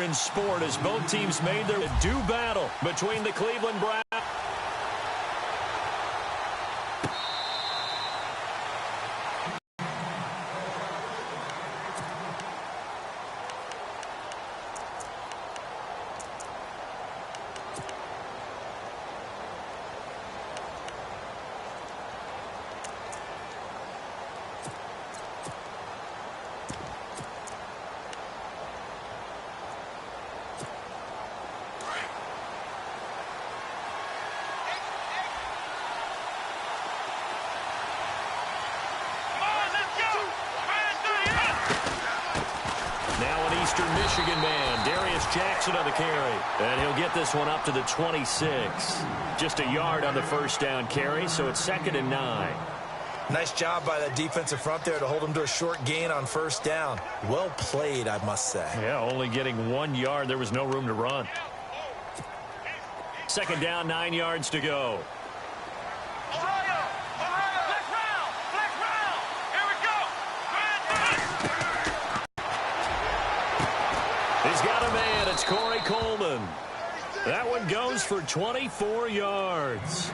in sport as both teams made their due battle between the Cleveland Browns. Eastern Michigan man, Darius Jackson on the carry. And he'll get this one up to the 26. Just a yard on the first down carry, so it's 2nd and 9. Nice job by that defensive front there to hold him to a short gain on first down. Well played, I must say. Yeah, only getting 1 yard. There was no room to run. 2nd down, 9 yards to go. He's got a man. It's Corey Coleman. That one goes for 24 yards.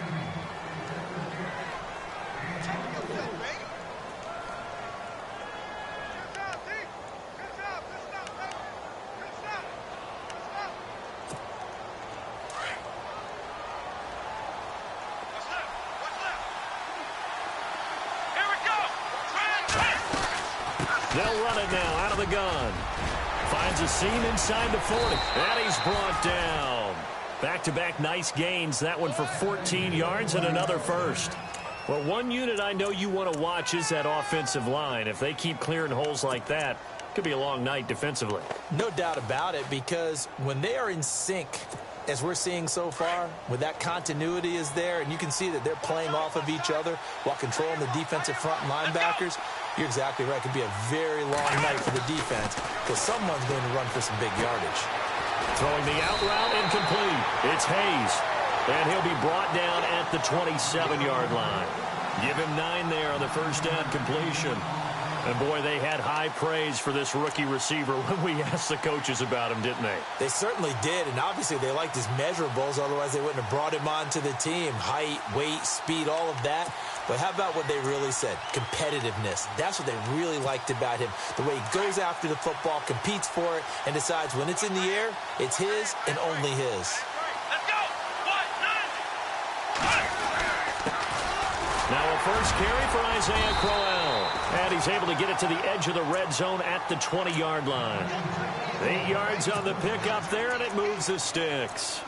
They'll run it now out of the gun. Finds a seam inside the 40. And he's brought down. Back-to-back nice gains. That one for 14 yards and another first. Well, one unit I know you want to watch is that offensive line. If they keep clearing holes like that, it could be a long night defensively. No doubt about it, because when they are in sync, as we're seeing so far, when that continuity is there, and you can see that they're playing off of each other while controlling the defensive front linebackers, you're exactly right. It could be a very long night for the defense because someone's going to run for some big yardage. Throwing the out route incomplete. It's Hayes. And he'll be brought down at the 27-yard line. Give him 9 there on the first down completion. And, boy, they had high praise for this rookie receiver when we asked the coaches about him, didn't they? They certainly did, and obviously they liked his measurables. Otherwise, they wouldn't have brought him onto the team. Height, weight, speed, all of that. But how about what they really said? Competitiveness. That's what they really liked about him. The way he goes after the football, competes for it, and decides when it's in the air, it's his and only his. Now a first carry for Isaiah Crowell. And he's able to get it to the edge of the red zone at the 20-yard line. 8 yards on the pickup there, and it moves the sticks.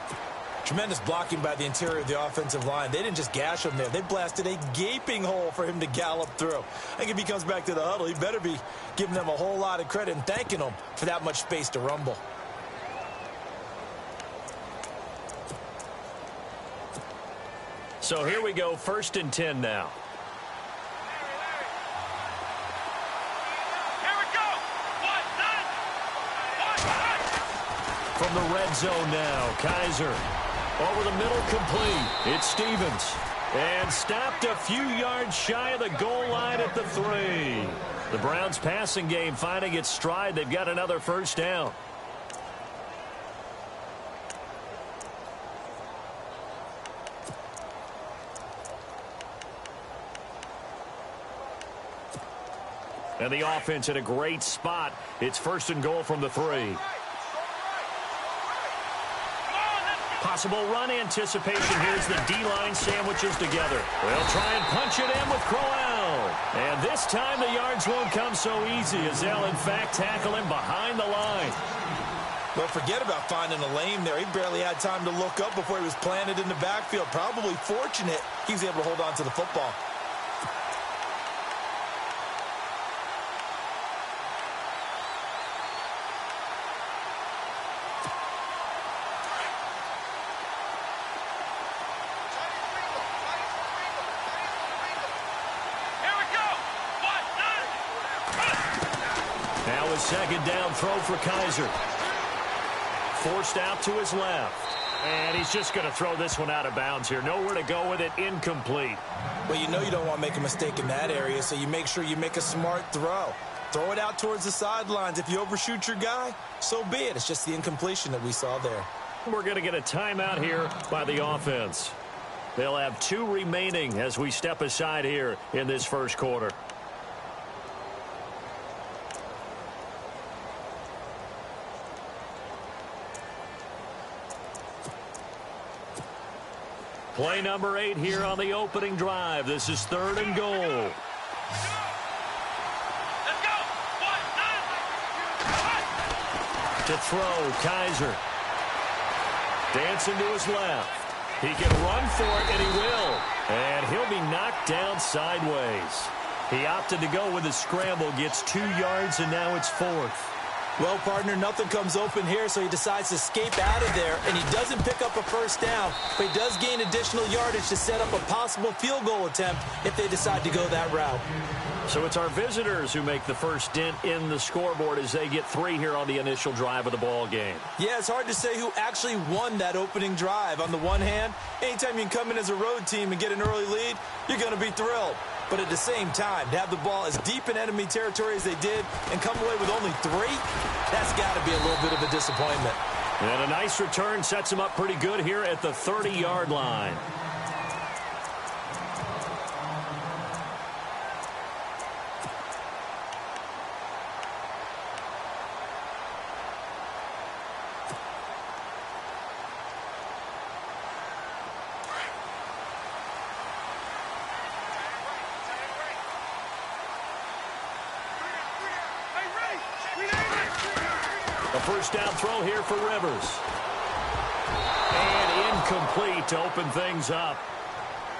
Tremendous blocking by the interior of the offensive line. They didn't just gash him there. They blasted a gaping hole for him to gallop through. I think if he comes back to the huddle, he better be giving them a whole lot of credit and thanking them for that much space to rumble. So here we go, 1st and 10 now. From the red zone now, Kaiser. Over the middle, complete. It's Stevens. And stopped a few yards shy of the goal line at the 3. The Browns passing game finding its stride. They've got another first down. And the offense in a great spot. It's 1st and goal from the 3. Possible run anticipation. Here's the D-line sandwiches together. They'll try and punch it in with Crowell. And this time the yards won't come so easy as they'll, in fact, tackle him behind the line. Well, forget about finding a lane there. He barely had time to look up before he was planted in the backfield. Probably fortunate he was able to hold on to the football. Now a 2nd down throw for Kaiser. Forced out to his left. And he's just going to throw this one out of bounds here. Nowhere to go with it. Incomplete. Well, you know you don't want to make a mistake in that area, so you make sure you make a smart throw. Throw it out towards the sidelines. If you overshoot your guy, so be it. It's just the incompletion that we saw there. We're going to get a timeout here by the offense. They'll have 2 remaining as we step aside here in this first quarter. Play number 8 here on the opening drive. This is 3rd and goal. Let's go. 1, 9. To throw, Kaiser. Dancing to his left. He can run for it, and he will. And he'll be knocked down sideways. He opted to go with a scramble, gets 2 yards, and now it's 4th. Well, partner, nothing comes open here, so he decides to escape out of there, and he doesn't pick up a first down, but he does gain additional yardage to set up a possible field goal attempt if they decide to go that route. So it's our visitors who make the first dent in the scoreboard as they get 3 here on the initial drive of the ball game. Yeah, it's hard to say who actually won that opening drive. On the one hand, anytime you can come in as a road team and get an early lead, you're going to be thrilled. But at the same time, to have the ball as deep in enemy territory as they did and come away with only 3, that's got to be a little bit of a disappointment. And a nice return sets him up pretty good here at the 30-yard line. A first down throw here for Rivers. And incomplete to open things up.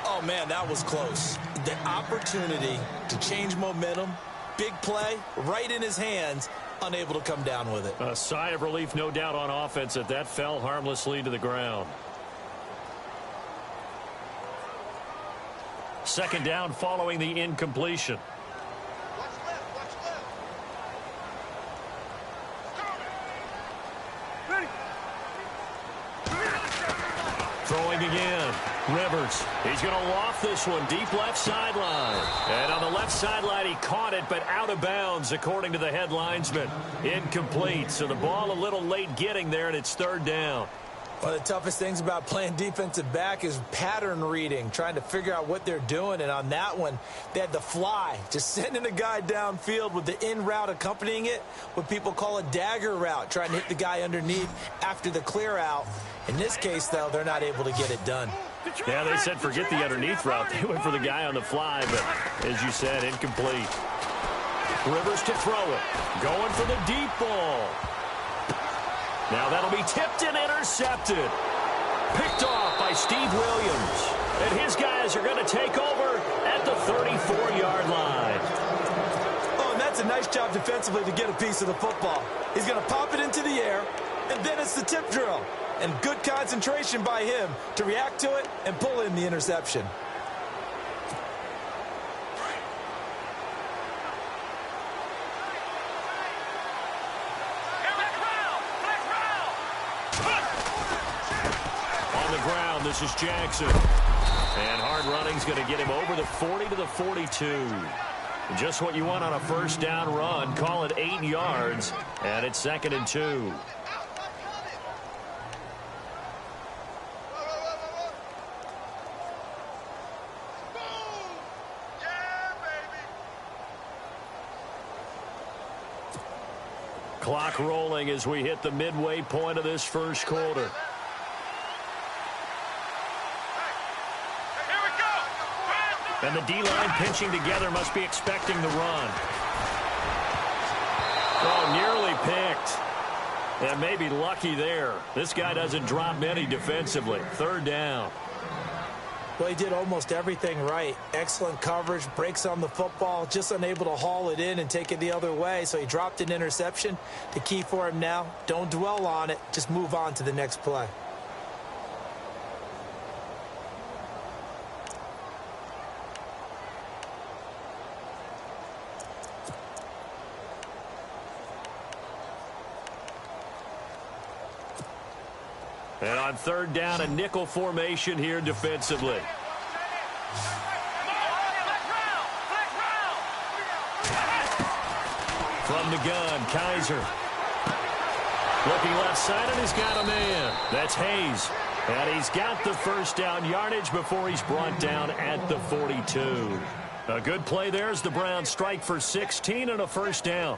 Oh, man, that was close. The opportunity to change momentum, big play, right in his hands, unable to come down with it. A sigh of relief, no doubt, on offense that fell harmlessly to the ground. Second down following the incompletion. Throwing again. Rivers. He's going to loft this one deep left sideline. And on the left sideline, he caught it, but out of bounds, according to the head linesman. Incomplete. So the ball a little late getting there, and it's 3rd down. One of the toughest things about playing defensive back is pattern reading, trying to figure out what they're doing. And on that one, they had the fly, just sending a guy downfield with the in route accompanying it, what people call a dagger route, trying to hit the guy underneath after the clear out. In this case, though, they're not able to get it done. Yeah, they said forget the underneath route. They went for the guy on the fly, but as you said, incomplete. Rivers to throw it. Going for the deep ball. Now that'll be tipped and intercepted. Picked off by Steve Williams. And his guys are going to take over at the 34-yard line. Oh, and that's a nice job defensively to get a piece of the football. He's going to pop it into the air, and then it's the tip drill. And good concentration by him to react to it and pull in the interception. This is Jackson. And hard running's going to get him over the 40 to the 42. Just what you want on a first down run. Call it 8 yards. And it's 2nd and 2. Clock rolling as we hit the midway point of this first quarter. And the D-line pinching together must be expecting the run. Oh, nearly picked. And maybe lucky there. This guy doesn't drop many defensively. 3rd down. Well, he did almost everything right. Excellent coverage, breaks on the football, just unable to haul it in and take it the other way. So he dropped an interception. The key for him now, don't dwell on it. Just move on to the next play. And on 3rd down, a nickel formation here defensively. the gun, Kaiser. Looking left side, and he's got a man. That's Hayes. And he's got the first down yardage before he's brought down at the 42. A good play there as the Browns strike for 16 and a first down.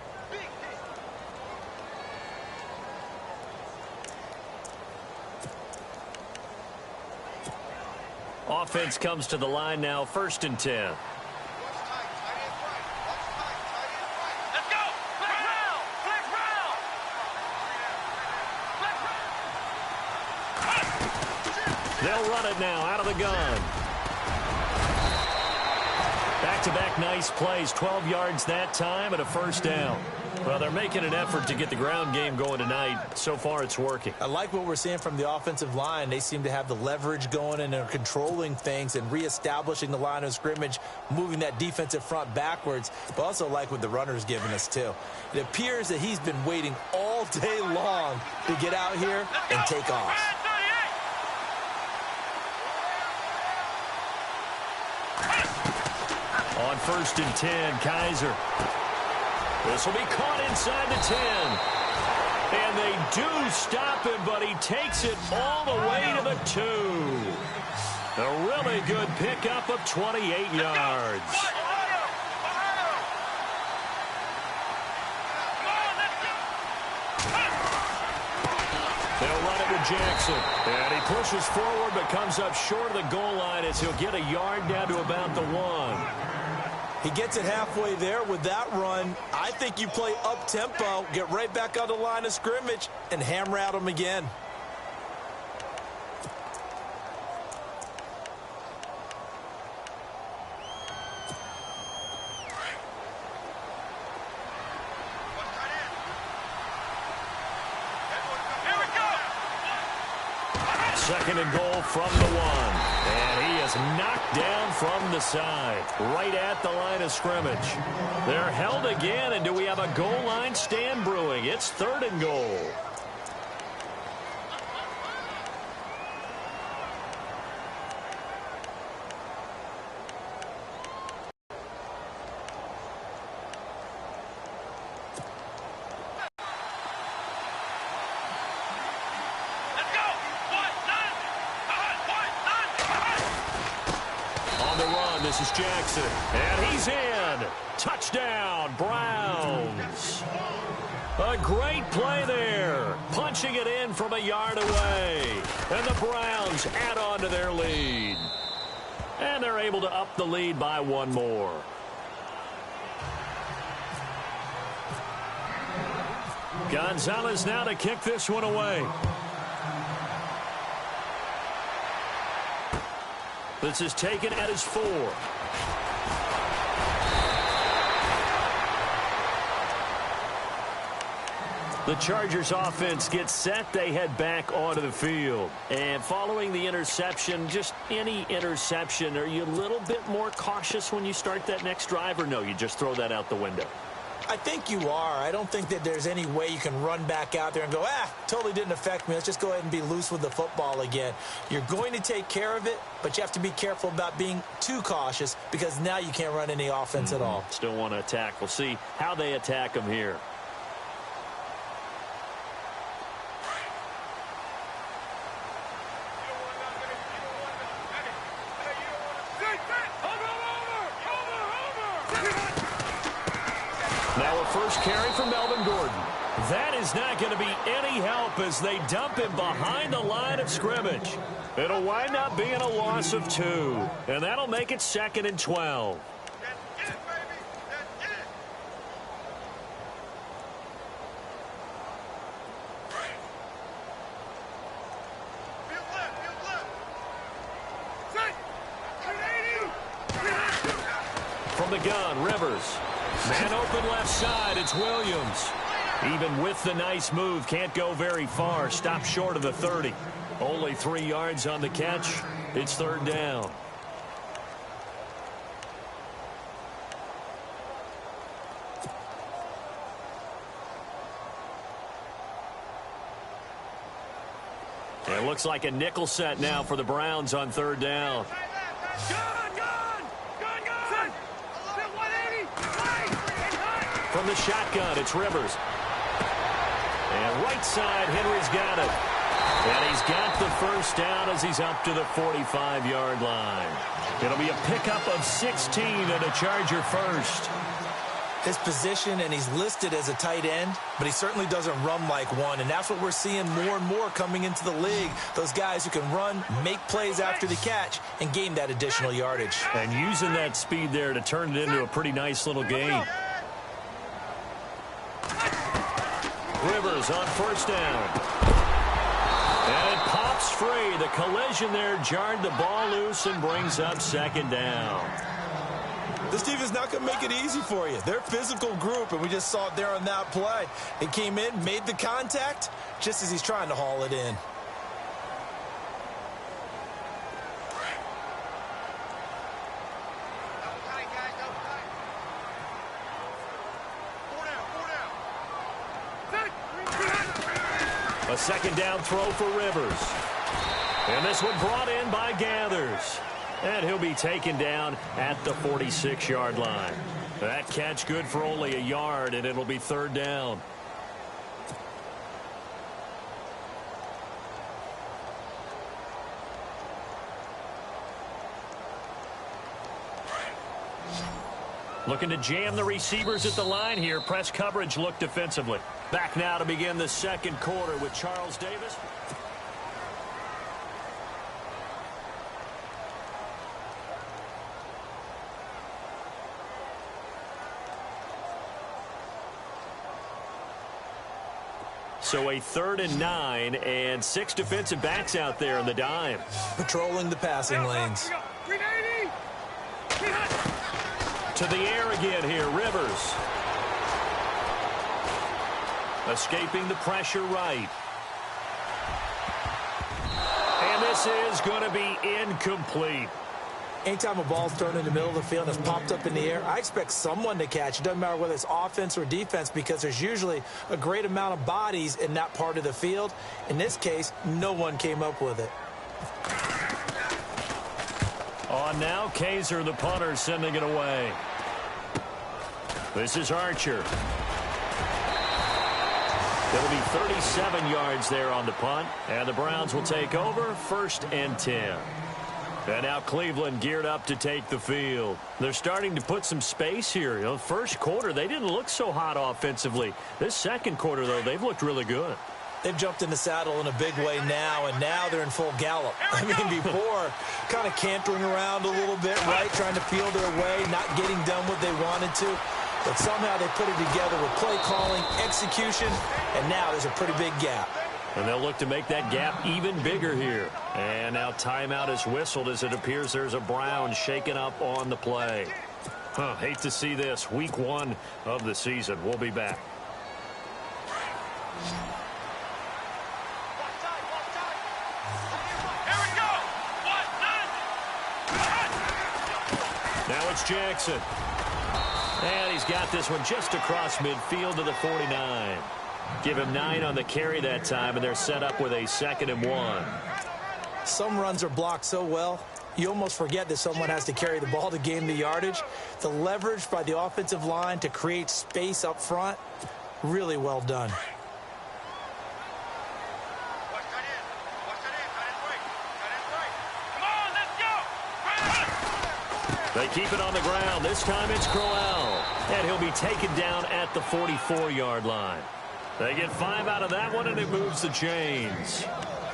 Offense comes to the line now, 1st and 10. They'll run it now out of the gun. Back-to-back nice plays, 12 yards that time and a first down. Well, they're making an effort to get the ground game going tonight. So far, it's working. I like what we're seeing from the offensive line. They seem to have the leverage going and they're controlling things and reestablishing the line of scrimmage, moving that defensive front backwards. But also like what the runner's giving us, too. It appears that he's been waiting all day long to get out here and take off. On 1st and 10, Kaiser. This will be caught inside the 10. And they do stop him, but he takes it all the way to the 2. A really good pickup of 28 yards. They'll run it with Jackson. And he pushes forward but comes up short of the goal line as he'll get a yard down to about the 1. He gets it halfway there with that run. I think you play up-tempo, get right back on the line of scrimmage, and hammer at him again. Second and goal from the 1. And he is knocked down from the side, right at the line of scrimmage. They're held again, and do we have a goal line stand brewing? It's 3rd and goal. This is Jackson, and he's in. Touchdown, Browns. A great play there, punching it in from a yard away. And the Browns add on to their lead. And they're able to up the lead by 1 more. Gonzalez now to kick this one away. This is taken at his 4. The Chargers offense gets set. They head back onto the field. And following the interception, just any interception, are you a little bit more cautious when you start that next drive, or no, you just throw that out the window? I think you are. I don't think that there's any way you can run back out there and go, totally didn't affect me. Let's just go ahead and be loose with the football again. You're going to take care of it, but you have to be careful about being too cautious because now you can't run any offense at all. Still want to attack. We'll see how they attack them here. Now a first carry for Melvin Gordon. That is not going to be any help as they dump him behind the line of scrimmage. It'll wind up being a loss of 2, and that'll make it 2nd and 12. From the gun, Rivers. Man open left side, it's Williams. Even with the nice move, can't go very far. Stop short of the 30. Only 3 yards on the catch. It's 3rd down. It looks like a nickel set now for the Browns on 3rd down. From the the shotgun. It's Rivers. And right side, Henry's got it. And he's got the first down as he's up to the 45-yard line. It'll be a pickup of 16 and a Charger first. His position, and he's listed as a tight end, but he certainly doesn't run like one, and that's what we're seeing more and more coming into the league. Those guys who can run, make plays after the catch, and gain that additional yardage. And using that speed there to turn it into a pretty nice little gain. Rivers on first down. And it pops free. The collision there jarred the ball loose and brings up second down. This defense is not going to make it easy for you. They're a physical group, and we just saw it there on that play. It came in, made the contact, just as he's trying to haul it in. A second down throw for Rivers. And this one brought in by Gathers. And he'll be taken down at the 46-yard line. That catch good for only a yard, and it'll be third down. Looking to jam the receivers at the line here. Press coverage look defensively. Back now to begin the second quarter with Charles Davis. So a 3rd and 9 and 6 defensive backs out there in the dime. Patrolling the passing lanes. To the air again here, Rivers. Escaping the pressure right. And this is going to be incomplete. Anytime a ball's thrown in the middle of the field and it's popped up in the air, I expect someone to catch. It doesn't matter whether it's offense or defense, because there's usually a great amount of bodies in that part of the field. In this case, no one came up with it. On now, Kaiser, the punter, sending it away. This is Archer. It'll be 37 yards there on the punt, and the Browns will take over 1st and 10. And now Cleveland geared up to take the field. They're starting to put some space here. You know, first quarter, they didn't look so hot offensively. This second quarter, though, they've looked really good. They've jumped in the saddle in a big way now, and now they're in full gallop. I mean, before, kind of cantering around a little bit, right, trying to feel their way, not getting done what they wanted to. But somehow they put it together with play calling, execution, and now there's a pretty big gap. And they'll look to make that gap even bigger here. And now timeout is whistled as it appears there's a Brown shaken up on the play. Hate to see this. Week 1 of the season. We'll be back. Now it's Jackson. And he's got this one just across midfield to the 49. Give him 9 on the carry that time, and they're set up with a 2nd and 1. Some runs are blocked so well, you almost forget that someone has to carry the ball to gain the yardage. The leverage by the offensive line to create space up front, really well done. They keep it on the ground. This time it's Crowell. And he'll be taken down at the 44-yard line. They get 5 out of that one, and it moves the chains.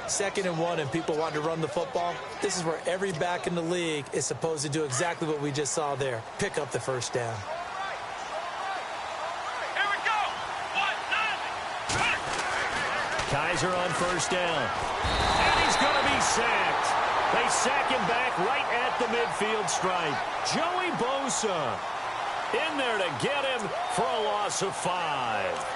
2nd and 1, and people want to run the football. This is where every back in the league is supposed to do exactly what we just saw there. Pick up the first down. Here we go. Kaiser on first down. And he's going to be sacked. They sack him back right at the midfield stripe. Joey Bosa in there to get him for a loss of 5.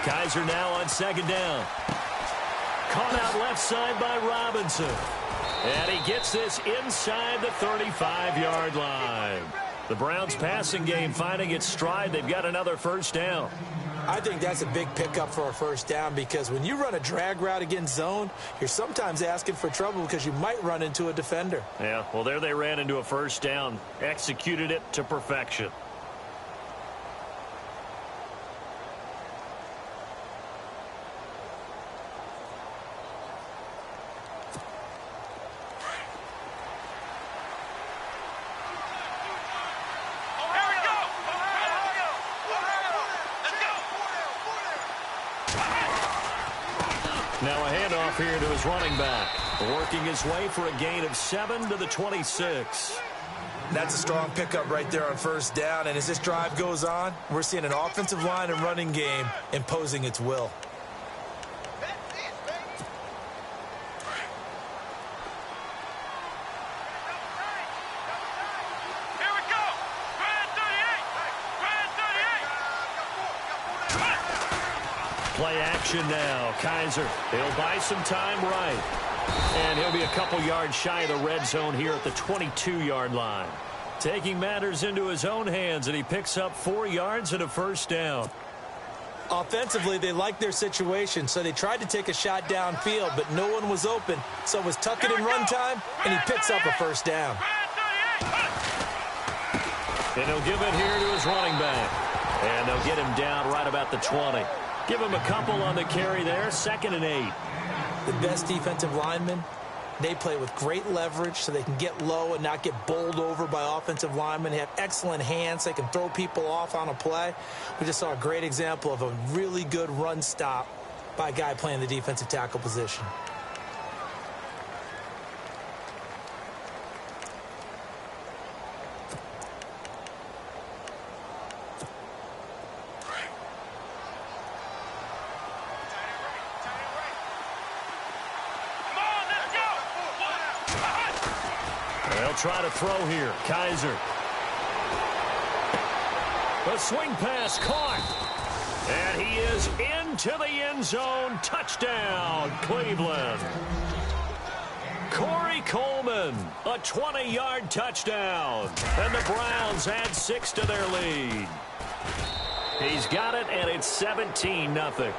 Kaiser now on second down. Caught out left side by Robinson. And he gets this inside the 35-yard line. The Browns passing game finding its stride. They've got another first down. I think that's a big pickup for a first down because when you run a drag route against zone, you're sometimes asking for trouble because you might run into a defender. Yeah, well, there they ran into a first down. Executed it to perfection. Now a handoff here to his running back. Working his way for a gain of 7 to the 26. That's a strong pickup right there on first down. And as this drive goes on, we're seeing an offensive line and running game imposing its will. Play action now. Kaiser, he'll buy some time right. And he'll be a couple yards shy of the red zone here at the 22-yard line. Taking matters into his own hands, and he picks up 4 yards and a first down. Offensively, they liked their situation, so they tried to take a shot downfield, but no one was open. So it was tuck it in run time, and he picks up a first down. And he'll give it here to his running back. And they'll get him down right about the 20. Give him a couple on the carry there, 2nd and 8. The best defensive linemen, they play with great leverage so they can get low and not get bowled over by offensive linemen. They have excellent hands. They can throw people off on a play. We just saw a great example of a really good run stop by a guy playing the defensive tackle position. They'll try to throw here. Kaiser. The swing pass caught. And he is into the end zone. Touchdown, Cleveland. Corey Coleman, a 20-yard touchdown. And the Browns add 6 to their lead. He's got it, and it's 17-0.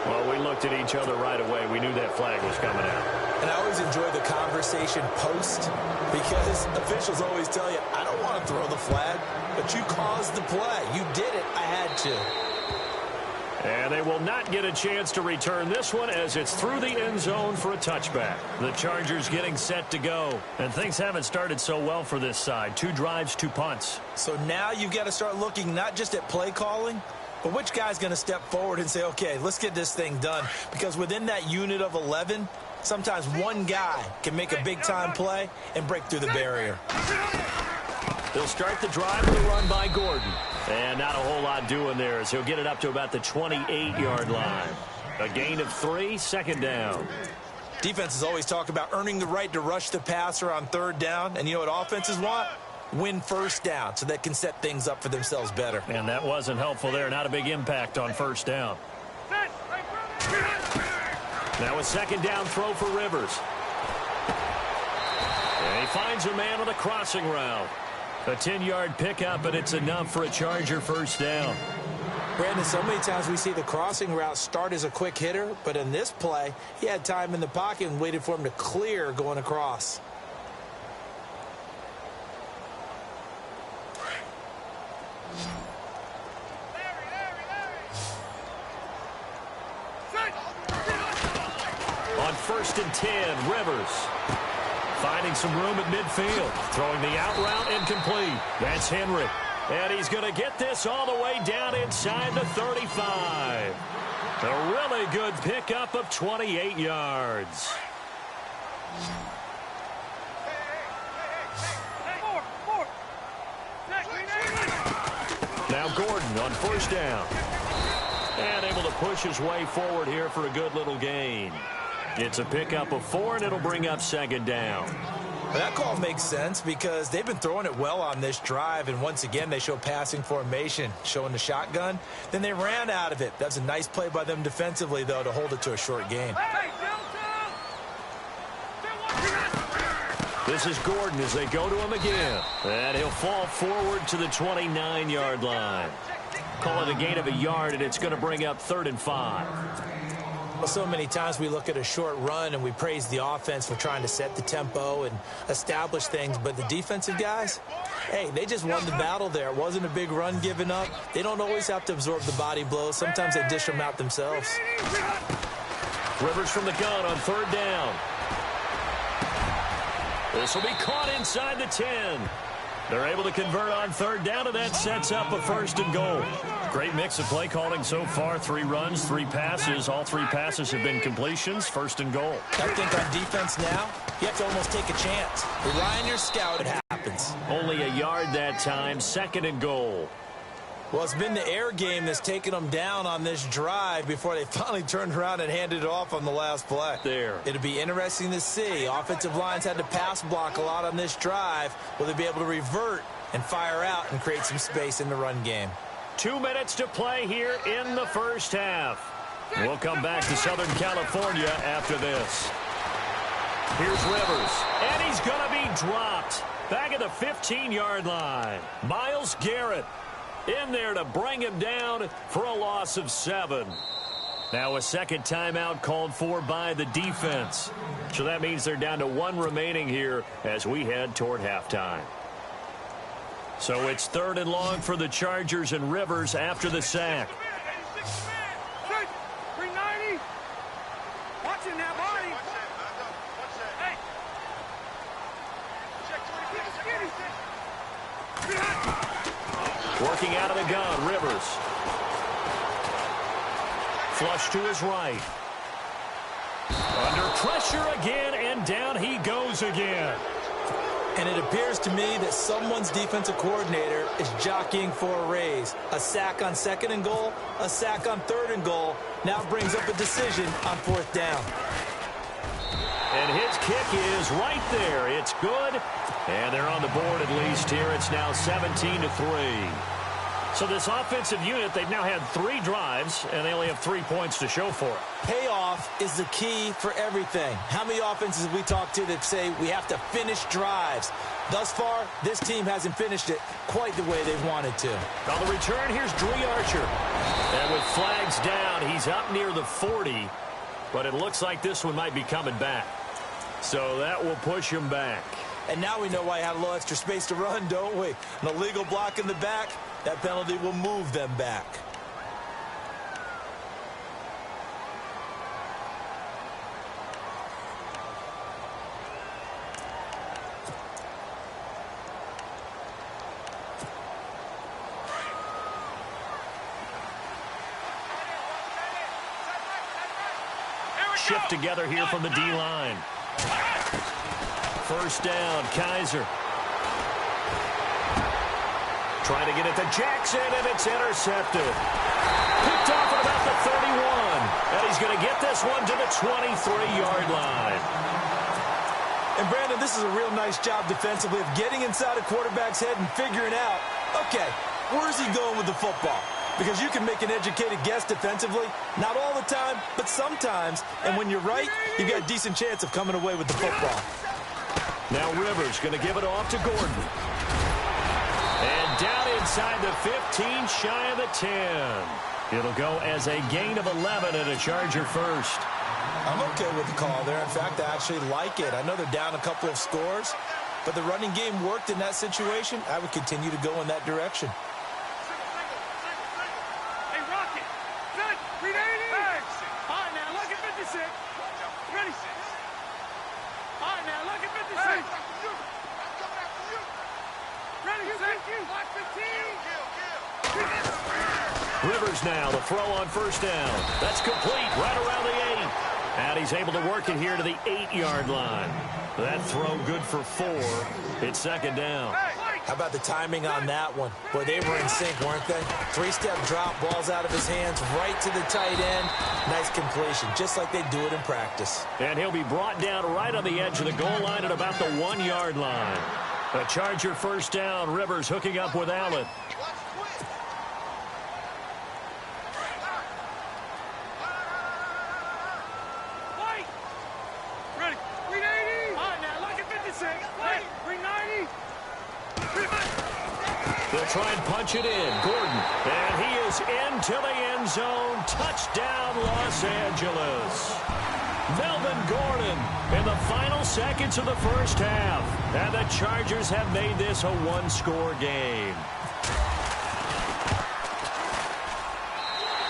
Well, we looked at each other right away. We knew that flag was coming out. And I always enjoy the conversation post because officials always tell you, I don't want to throw the flag, but you caused the play. You did it. I had to. And they will not get a chance to return this one as it's through the end zone for a touchback. The Chargers getting set to go. And things haven't started so well for this side. 2 drives, 2 punts. So now you've got to start looking not just at play calling, but which guy's going to step forward and say, okay, let's get this thing done. Because within that unit of 11, sometimes one guy can make a big-time play and break through the barrier. They'll start the drive with a run by Gordon. And not a whole lot doing there as he'll get it up to about the 28-yard line. A gain of 3, 2nd down. Defenses always talk about earning the right to rush the passer on 3rd down. And you know what offenses want? Win first down so they can set things up for themselves better. And that wasn't helpful there. Not a big impact on 1st down. Now a 2nd down throw for Rivers. And he finds a man on a crossing route. A 10-yard pickup, and it's enough for a Charger first down. Brandon, so many times we see the crossing route start as a quick hitter, but in this play, he had time in the pocket and waited for him to clear going across. On 1st and 10, Rivers finding some room at midfield. Throwing the out route incomplete. That's Henry. And he's going to get this all the way down inside the 35. A really good pickup of 28 yards. Now Gordon on 1st down. And able to push his way forward here for a good little gain. It's a pickup of 4, and it'll bring up 2nd down. Well, that call makes sense because they've been throwing it well on this drive, and once again they show passing formation, showing the shotgun. Then they ran out of it. That's a nice play by them defensively, though, to hold it to a short game. This is Gordon as they go to him again. And he'll fall forward to the 29-yard line. Call it a gain of a yard, and it's going to bring up 3rd and 5. Well, so many times we look at a short run and we praise the offense for trying to set the tempo and establish things, but the defensive guys, hey, they just won the battle there. It wasn't a big run given up. They don't always have to absorb the body blows. Sometimes they dish them out themselves. Rivers from the gun on 3rd down. This will be caught inside the 10. They're able to convert on 3rd down, and that sets up a 1st and goal. Great mix of play calling so far. 3 runs, 3 passes. All 3 passes have been completions. 1st and goal. I think on defense now, you have to almost take a chance. Rely on your scout. It happens. Only a yard that time. 2nd and goal. Well, it's been the air game that's taken them down on this drive before they finally turned around and handed it off on the last play. There. It'll be interesting to see. Offensive lines had to pass block a lot on this drive. Will they be able to revert and fire out and create some space in the run game? 2 minutes to play here in the first half. We'll come back to Southern California after this. Here's Rivers, and he's going to be dropped. Back at the 15-yard line. Myles Garrett in there to bring him down for a loss of 7. Now a second timeout called for by the defense. So that means they're down to 1 remaining here as we head toward halftime. So it's 3rd and long for the Chargers, and Rivers after the sack. Watching that body. Working out of the gun, Rivers. Flush to his right. Under pressure again, and down he goes again. And it appears to me that someone's defensive coordinator is jockeying for a raise. A sack on 2nd and goal, a sack on 3rd and goal. Now brings up a decision on 4th down. And his kick is right there. It's good. And they're on the board at least here. It's now 17-3. So this offensive unit, they've now had 3 drives, and they only have 3 points to show for it. Payoff is the key for everything. How many offenses have we talked to that say we have to finish drives? Thus far, this team hasn't finished it quite the way they've wanted to. On the return, here's Dre Archer. And with flags down, he's up near the 40. But it looks like this one might be coming back. So that will push him back. And now we know why I had a little extra space to run, don't we? An illegal block in the back, that penalty will move them back. Shift together here from the D-line. 1st down, Kaiser. Trying to get it to Jackson, and it's intercepted. Picked off at about the 31. And he's going to get this one to the 23-yard line. And, Brandon, this is a real nice job defensively of getting inside a quarterback's head and figuring out, okay, where's he going with the football? Because you can make an educated guess defensively, not all the time, but sometimes. And when you're right, you've got a decent chance of coming away with the football. Now Rivers going to give it off to Gordon. And down inside the 15, shy of the 10. It'll go as a gain of 11 and a Charger first. I'm okay with the call there. In fact, I actually like it. I know they're down a couple of scores, but the running game worked in that situation. I would continue to go in that direction. Hey, Rocket. Good. 380. All right, now look at 56. Ready? All right, now look at 56. Ready, thank you. Block 15. Rivers now, the throw on 1st down. That's complete right around the 8. And he's able to work it here to the 8-yard line. That throw good for 4. It's 2nd down. Hey, How about the timing on that one? Boy, they were in sync, weren't they? Three-step drop, balls out of his hands, right to the tight end. Nice completion, just like they do it in practice. And he'll be brought down right on the edge of the goal line at about the 1-yard line. A Charger first down. Rivers hooking up with Allen. Ready. Read 80. All right, now look at 56. Wait. Bring 90. They'll try and punch it in. Gordon. And he is into the end zone. Touchdown, Los Angeles. Melvin Gordon in the final seconds of the first half. And the Chargers have made this a one-score game.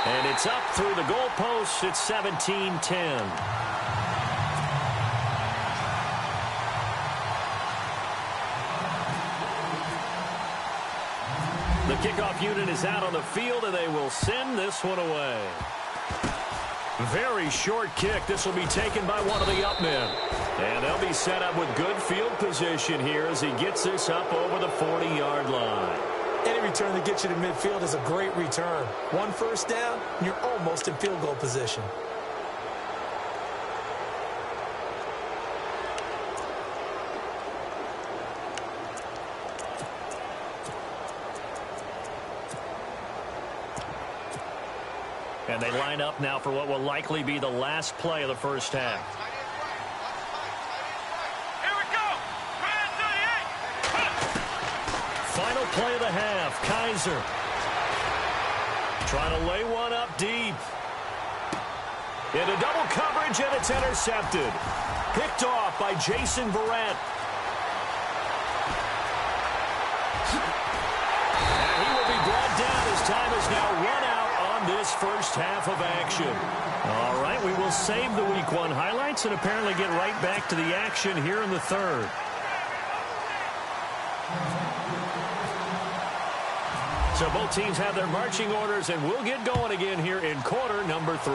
And it's up through the goalposts. It's 17-10. The kickoff unit is out on the field, and they will send this one away. Very short kick. This will be taken by one of the up men. And they'll be set up with good field position here as he gets this up over the 40-yard line. Any return that gets you to midfield is a great return. One first down, and you're almost in field goal position. And they line up now for what will likely be the last play of the first half. Here we go. Final play of the half. Kaiser trying to lay one up deep. Into double coverage, and it's intercepted. Picked off by Jason Verrett. And he will be brought down as time is now run out on this first half of action. All right, we will save the Week 1 highlights and apparently get right back to the action here in the third. So both teams have their marching orders, and we'll get going again here in quarter number 3.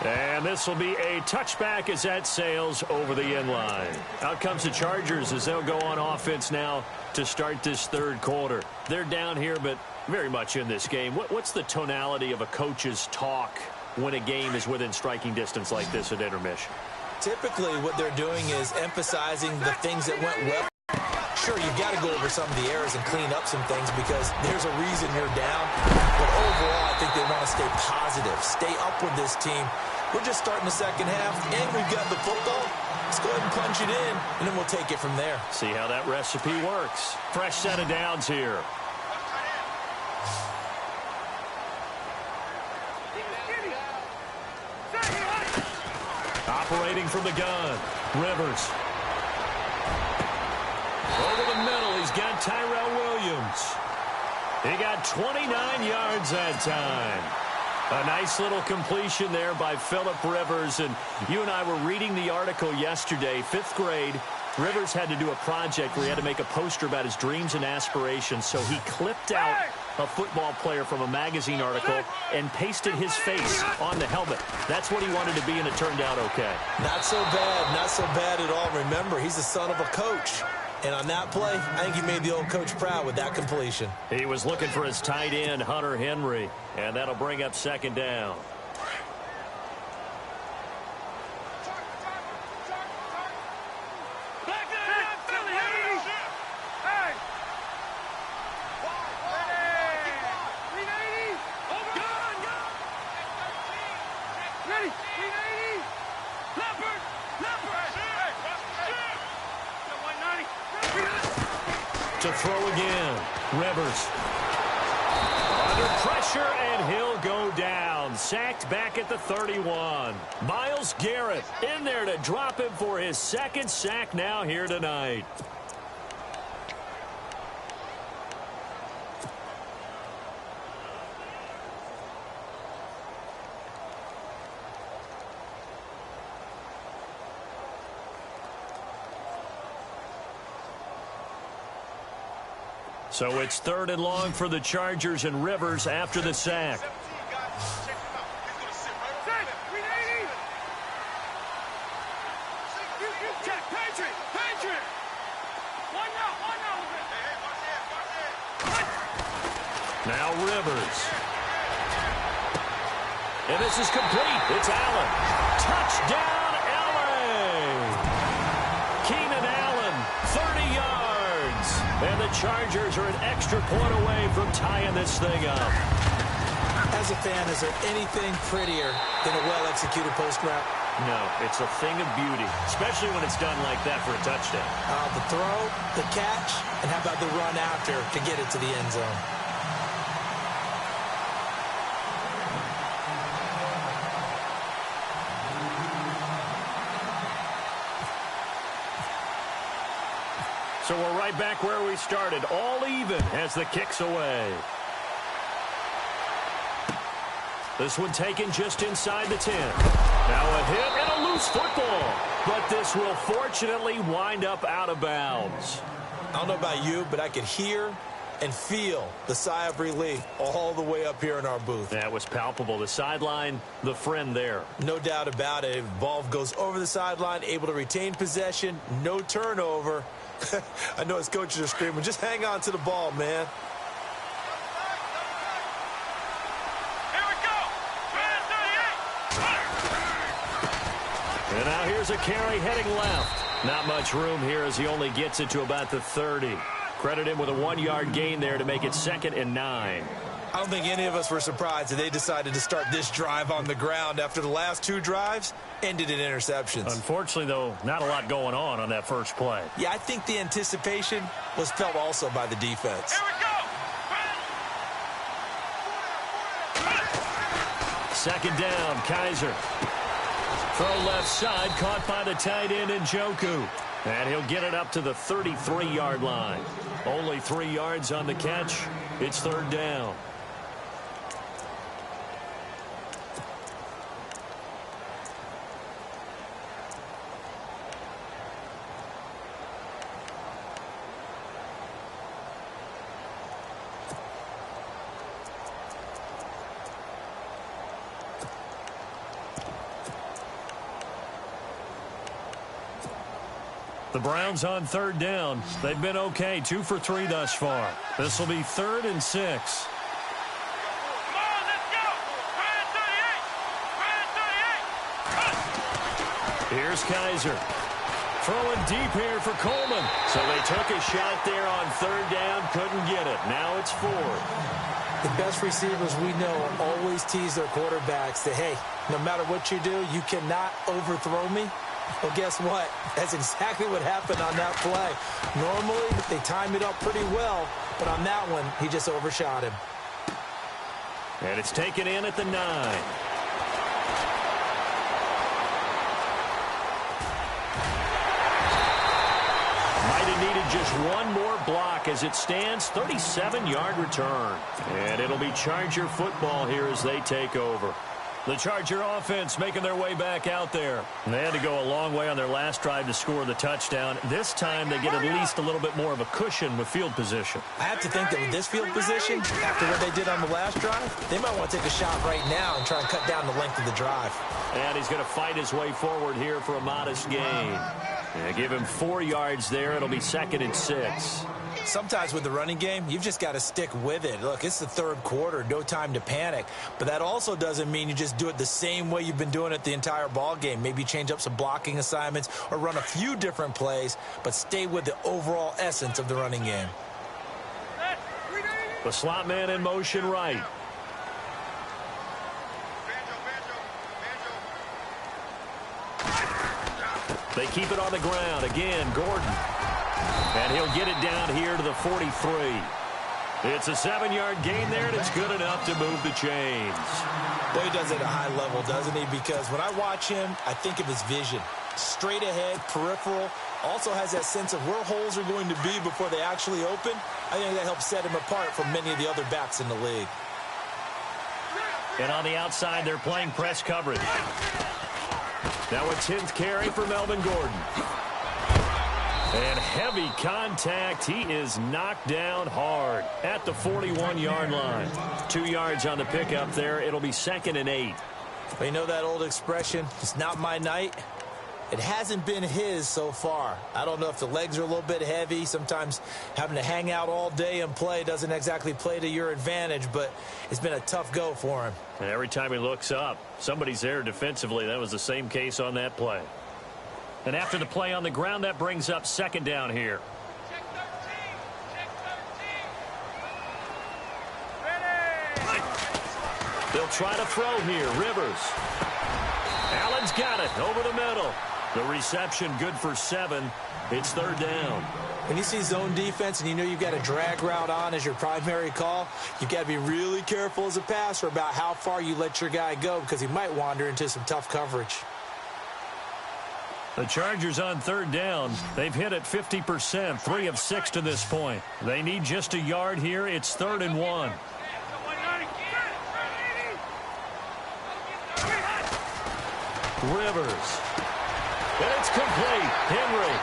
And this will be a touchback as that sails over the end line. Out comes the Chargers as they'll go on offense now to start this third quarter. They're down here, but very much in this game. What's the tonality of a coach's talk when a game is within striking distance like this at intermission? Typically, what they're doing is emphasizing the things that went well. Sure, you've got to go over some of the errors and clean up some things because there's a reason you're down. But overall, I think they want to stay positive, stay up with this team. We're just starting the second half, and we've got the football. Let's go ahead and punch it in, and then we'll take it from there. See how that recipe works. Fresh set of downs here. Operating from the gun. Rivers. Over the middle, he's got Tyrell Williams. He got 29 yards that time. A nice little completion there by Phillip Rivers. And you and I were reading the article yesterday, 5th grade. Rivers had to do a project where he had to make a poster about his dreams and aspirations. So he clipped out a football player from a magazine article and pasted his face on the helmet. That's what he wanted to be, and it turned out okay. Not so bad at all. Remember, he's the son of a coach. And on that play, I think he made the old coach proud with that completion. He was looking for his tight end, Hunter Henry, and that'll bring up second down. To throw again. Rivers. Under pressure, and he'll go down. Sacked back at the 31. Myles Garrett in there to drop him for his second sack now here tonight. So it's 3rd and long for the Chargers, and Rivers after the sack. Rivers. And this is complete. It's Allen. Touchdown, L.A. Keenan Allen, 30 yards. And the Chargers are an extra point away from tying this thing up. As a fan, is there anything prettier than a well-executed post route? No, it's a thing of beauty, especially when it's done like that for a touchdown. The throw, the catch, and how about the run after to get it to the end zone? So we're right back where we started, all even as the kick's away. This one taken just inside the 10. Now a hit and a loose football. But this will fortunately wind up out of bounds. I don't know about you, but I could hear and feel the sigh of relief all the way up here in our booth. That was palpable. The sideline, the friend there. No doubt about it. Ball goes over the sideline, able to retain possession, no turnover. I know his coaches are screaming, just hang on to the ball, man. And now here's a carry heading left. Not much room here as he only gets it to about the 30. Credit him with a 1-yard gain there to make it 2nd and 9. I don't think any of us were surprised that they decided to start this drive on the ground after the last 2 drives ended in interceptions. Unfortunately, though, not a lot going on that first play. Yeah, I think the anticipation was felt also by the defense. Here we go. 2nd down, Kaiser. Throw left side, caught by the tight end Njoku. And he'll get it up to the 33-yard line. Only 3 yards on the catch. It's 3rd down. The Browns on 3rd down. They've been okay, 2 for 3 thus far. This will be 3rd and 6. Come on, let's go. 38. Here's Kaiser. Throwing deep here for Coleman. So they took a shot there on 3rd down, couldn't get it. Now it's 4th. The best receivers we know always tease their quarterbacks that, hey, no matter what you do, you cannot overthrow me. Well, guess what? That's exactly what happened on that play. Normally, they time it up pretty well, but on that one, he just overshot him. And it's taken in at the 9. Might have needed just one more block as it stands. 37-yard return. And it'll be Charger football here as they take over. The Charger offense making their way back out there. And they had to go a long way on their last drive to score the touchdown. This time they get at least a little bit more of a cushion with field position. I have to think that with this field position, after what they did on the last drive, they might want to take a shot right now and try and cut down the length of the drive. And he's going to fight his way forward here for a modest gain. Yeah, give him 4 yards there. It'll be 2nd and 6. Sometimes with the running game, you've just got to stick with it. Look, it's the 3rd quarter, no time to panic. But that also doesn't mean you just do it the same way you've been doing it the entire ball game. Maybe change up some blocking assignments or run a few different plays, but stay with the overall essence of the running game. The slot man in motion right. They keep it on the ground. Again, Gordon. And he'll get it down here to the 43. It's a 7-yard gain there, and it's good enough to move the chains. Boy, he does it at a high level, doesn't he? Because when I watch him, I think of his vision. Straight ahead, peripheral. Also has that sense of where holes are going to be before they actually open. I think that helps set him apart from many of the other backs in the league. And on the outside, they're playing press coverage. Now a 10th carry for Melvin Gordon. And heavy contact. He is knocked down hard at the 41-yard line. 2 yards on the pickup there. It'll be 2nd and 8. But you know that old expression, it's not my night? It hasn't been his so far. I don't know if the legs are a little bit heavy. Sometimes having to hang out all day and play doesn't exactly play to your advantage, but it's been a tough go for him. And every time he looks up, somebody's there defensively. That was the same case on that play. And after the play on the ground, that brings up second down here. Check 13. Check 13. Ready. They'll try to throw here. Rivers. Allen's got it over the middle. The reception good for 7. It's third down. When you see zone defense and you know you've got a drag route on as your primary call, you've got to be really careful as a passer about how far you let your guy go because he might wander into some tough coverage. The Chargers on third down. They've hit it 50%, 3 of 6 to this point. They need just a yard here. It's 3rd and 1. Rivers. And it's complete. Henry.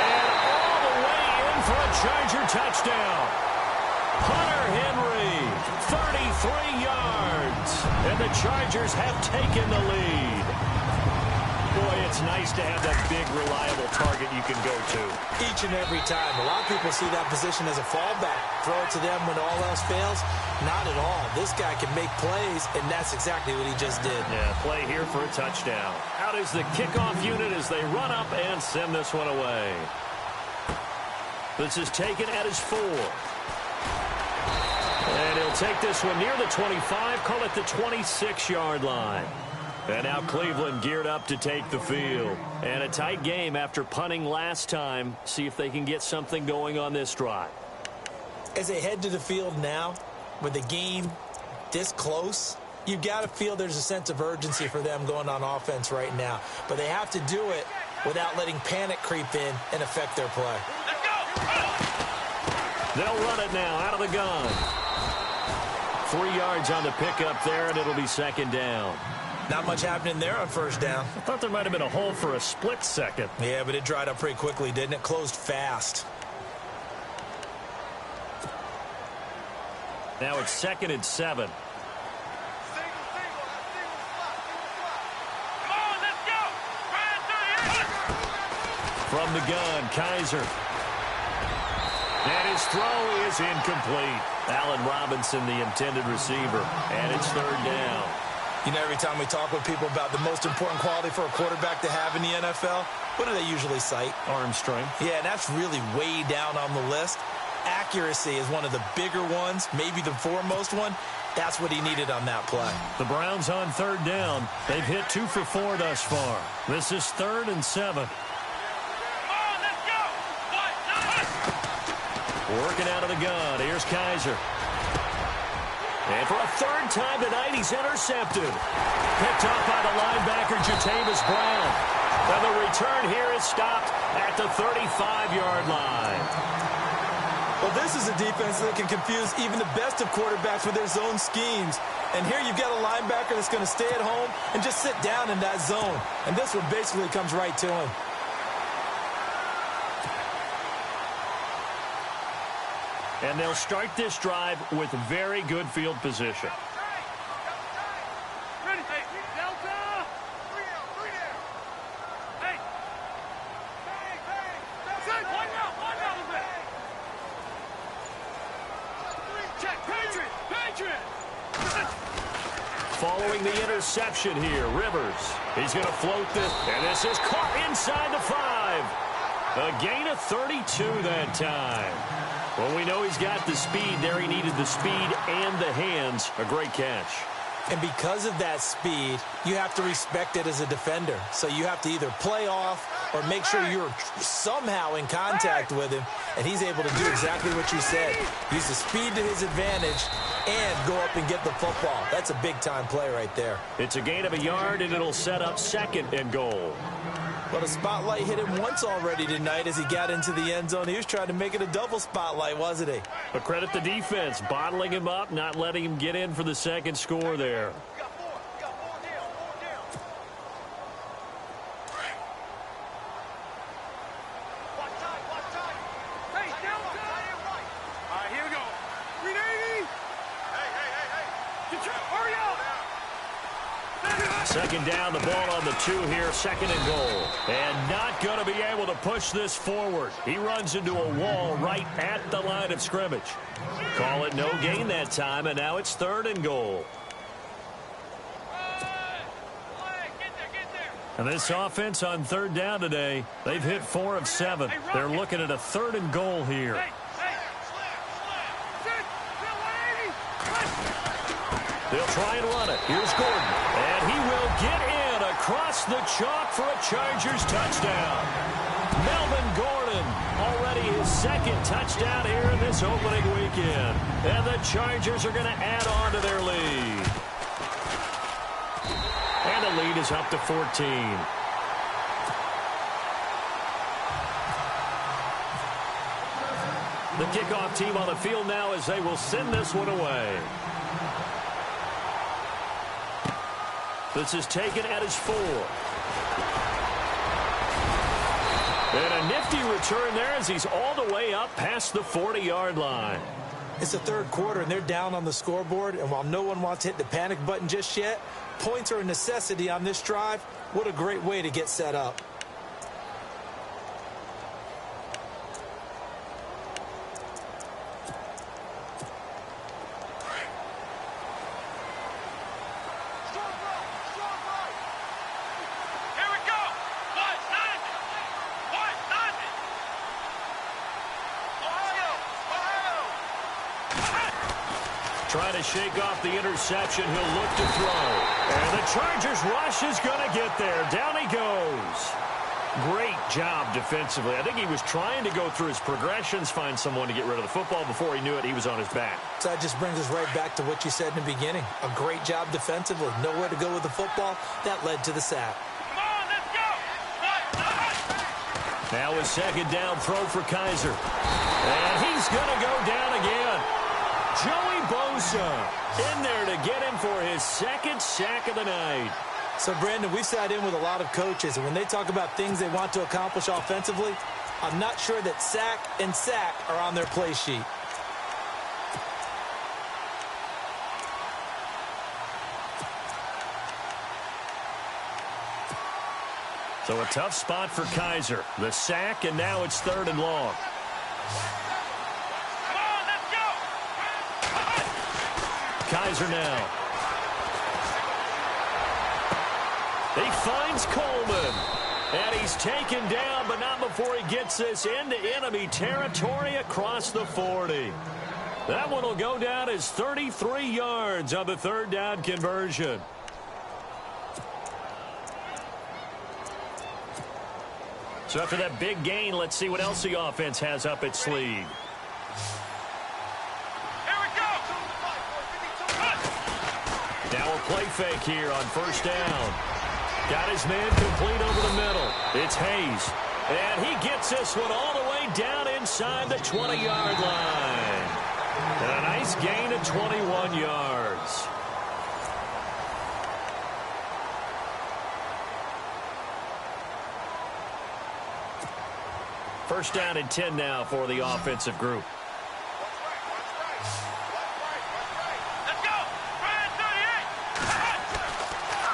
And all the way in for a Charger touchdown. Hunter Henry, 33 yards. And the Chargers have taken the lead. Boy, it's nice to have that big, reliable target you can go to. Each and every time. A lot of people see that position as a fallback. Throw it to them when all else fails. Not at all. This guy can make plays, and that's exactly what he just did. Yeah, play here for a touchdown. Out is the kickoff unit as they run up and send this one away. This is taken at his 4. And he'll take this one near the 25, call it the 26-yard line. And now Cleveland geared up to take the field. And a tight game after punting last time. See if they can get something going on this drive. As they head to the field now, with the game this close, you've got to feel there's a sense of urgency for them going on offense right now. But they have to do it without letting panic creep in and affect their play. They'll run it now out of the gun. 3 yards on the pickup there, and it'll be second down. Not much happening there on first down. I thought there might have been a hole for a split second. Yeah, but it dried up pretty quickly, didn't it? Closed fast. Now it's 2nd and 7. From the gun, Kaiser. And his throw is incomplete. Allen Robinson, the intended receiver. And it's third down. You know, every time we talk with people about the most important quality for a quarterback to have in the NFL, what do they usually cite? Arm strength. Yeah, and that's really way down on the list. Accuracy is one of the bigger ones, maybe the foremost one. That's what he needed on that play. The Browns on third down. They've hit 2 for 4 thus far. This is 3rd and 7. Working out of the gun. Here's Kaiser. And for a 3rd time tonight, he's intercepted. Picked up by the linebacker, Jatavis Brown. And the return here is stopped at the 35-yard line. Well, this is a defense that can confuse even the best of quarterbacks with their zone schemes. And here you've got a linebacker that's going to stay at home and just sit down in that zone. And this one basically comes right to him. And they'll start this drive with very good field position. Ready, Delta. 3 down. Hey. Bang. One out. Check. Patriot. Following the interception here, Rivers. He's going to float this, and this is caught inside the 5. A gain of 32 that time. Well, we know he's got the speed there. He needed the speed and the hands. A great catch. And because of that speed, you have to respect it as a defender. So you have to either play off or make sure you're somehow in contact with him. And he's able to do exactly what you said. Use the speed to his advantage and go up and get the football. That's a big-time play right there. It's a gain of a yard, and it'll set up 2nd and goal. Well, the spotlight hit him once already tonight as he got into the end zone. He was trying to make it a double spotlight, wasn't he? But credit the defense, bottling him up, not letting him get in for the second score there. Hey, Delta. All right, here we go. 380. Hey. Hurry up. Second down, the ball on the 2 here, second and goal. And not going to be able to push this forward. He runs into a wall right at the line of scrimmage. Call it no gain that time, and now it's third and goal. And this offense on third down today, they've hit 4 of 7. They're looking at a third and goal here. They'll try and run it. Here's Gordon. And he will get in across the chalk for a Chargers touchdown. Melvin Gordon, already his second touchdown here in this opening weekend. And the Chargers are going to add on to their lead. And the lead is up to 14. The kickoff team on the field now as they will send this one away. This is taken at his 4. And a nifty return there as he's all the way up past the 40-yard line. It's the third quarter, and they're down on the scoreboard. And while no one wants to hit the panic button just yet, points are a necessity on this drive. What a great way to get set up. Trying to shake off the interception. He'll look to throw. And the Chargers rush is going to get there. Down he goes. Great job defensively. I think he was trying to go through his progressions, find someone to get rid of the football. Before he knew it, he was on his back. So that just brings us right back to what you said in the beginning. A great job defensively. Nowhere to go with the football. That led to the sack. Come on, let's go. Now a second down throw for Kaiser. And he's going to go down again. Joey Bosa in there to get him for his second sack of the night. So, Brandon, we sat in with a lot of coaches, and when they talk about things they want to accomplish offensively, I'm not sure that sack and sack are on their play sheet. So a tough spot for Kaiser. The sack, and now it's third and long. Kaiser now. He finds Coleman. And he's taken down, but not before he gets this into enemy territory across the 40. That one will go down as 33 yards on the third down conversion. So after that big gain, let's see what else the offense has up its sleeve. Now a play fake here on first down. Got his man complete over the middle. It's Hayes. And he gets this one all the way down inside the 20-yard line. And a nice gain of 21 yards. First down and 10 now for the offensive group.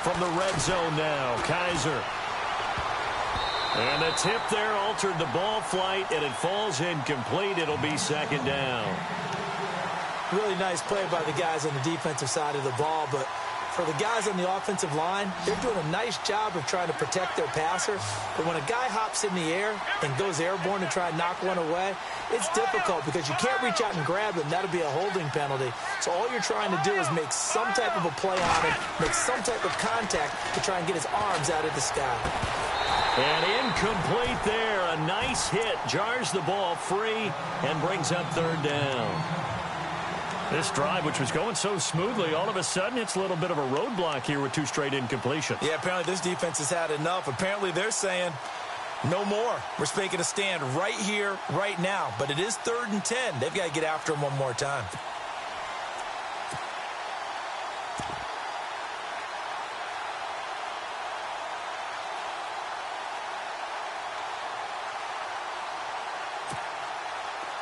From the red zone now, Kaiser. And the tip there altered the ball flight, and it falls incomplete. It'll be second down. Really nice play by the guys on the defensive side of the ball, but for the guys on the offensive line, they're doing a nice job of trying to protect their passer. But when a guy hops in the air and goes airborne to try and knock one away, it's difficult because you can't reach out and grab him. That'll be a holding penalty. So all you're trying to do is make some type of a play on him, make some type of contact to try and get his arms out of the sky. And incomplete there. A nice hit. Jars the ball free and brings up third down. This drive, which was going so smoothly, all of a sudden it's a little bit of a roadblock here with 2 straight incompletions. Yeah, apparently this defense has had enough. Apparently they're saying no more. We're making a stand right here, right now. But it is 3rd and 10. They've got to get after him one more time.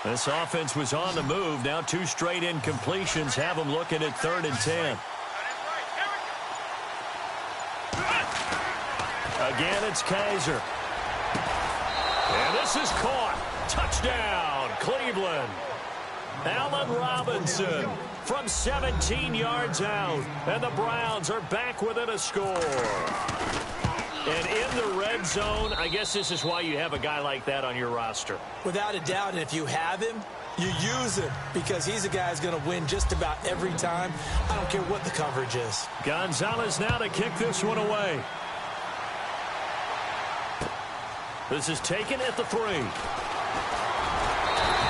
This offense was on the move. Now 2 straight incompletions have them looking at 3rd and 10. Again, it's Kaiser. And this is caught. Touchdown, Cleveland. Allen Robinson from 17 yards out. And the Browns are back within a score. And in the red zone, I guess this is why you have a guy like that on your roster. Without a doubt, and if you have him, you use him because he's a guy who's going to win just about every time. I don't care what the coverage is. Gonzalez now to kick this one away. This is taken at the 3.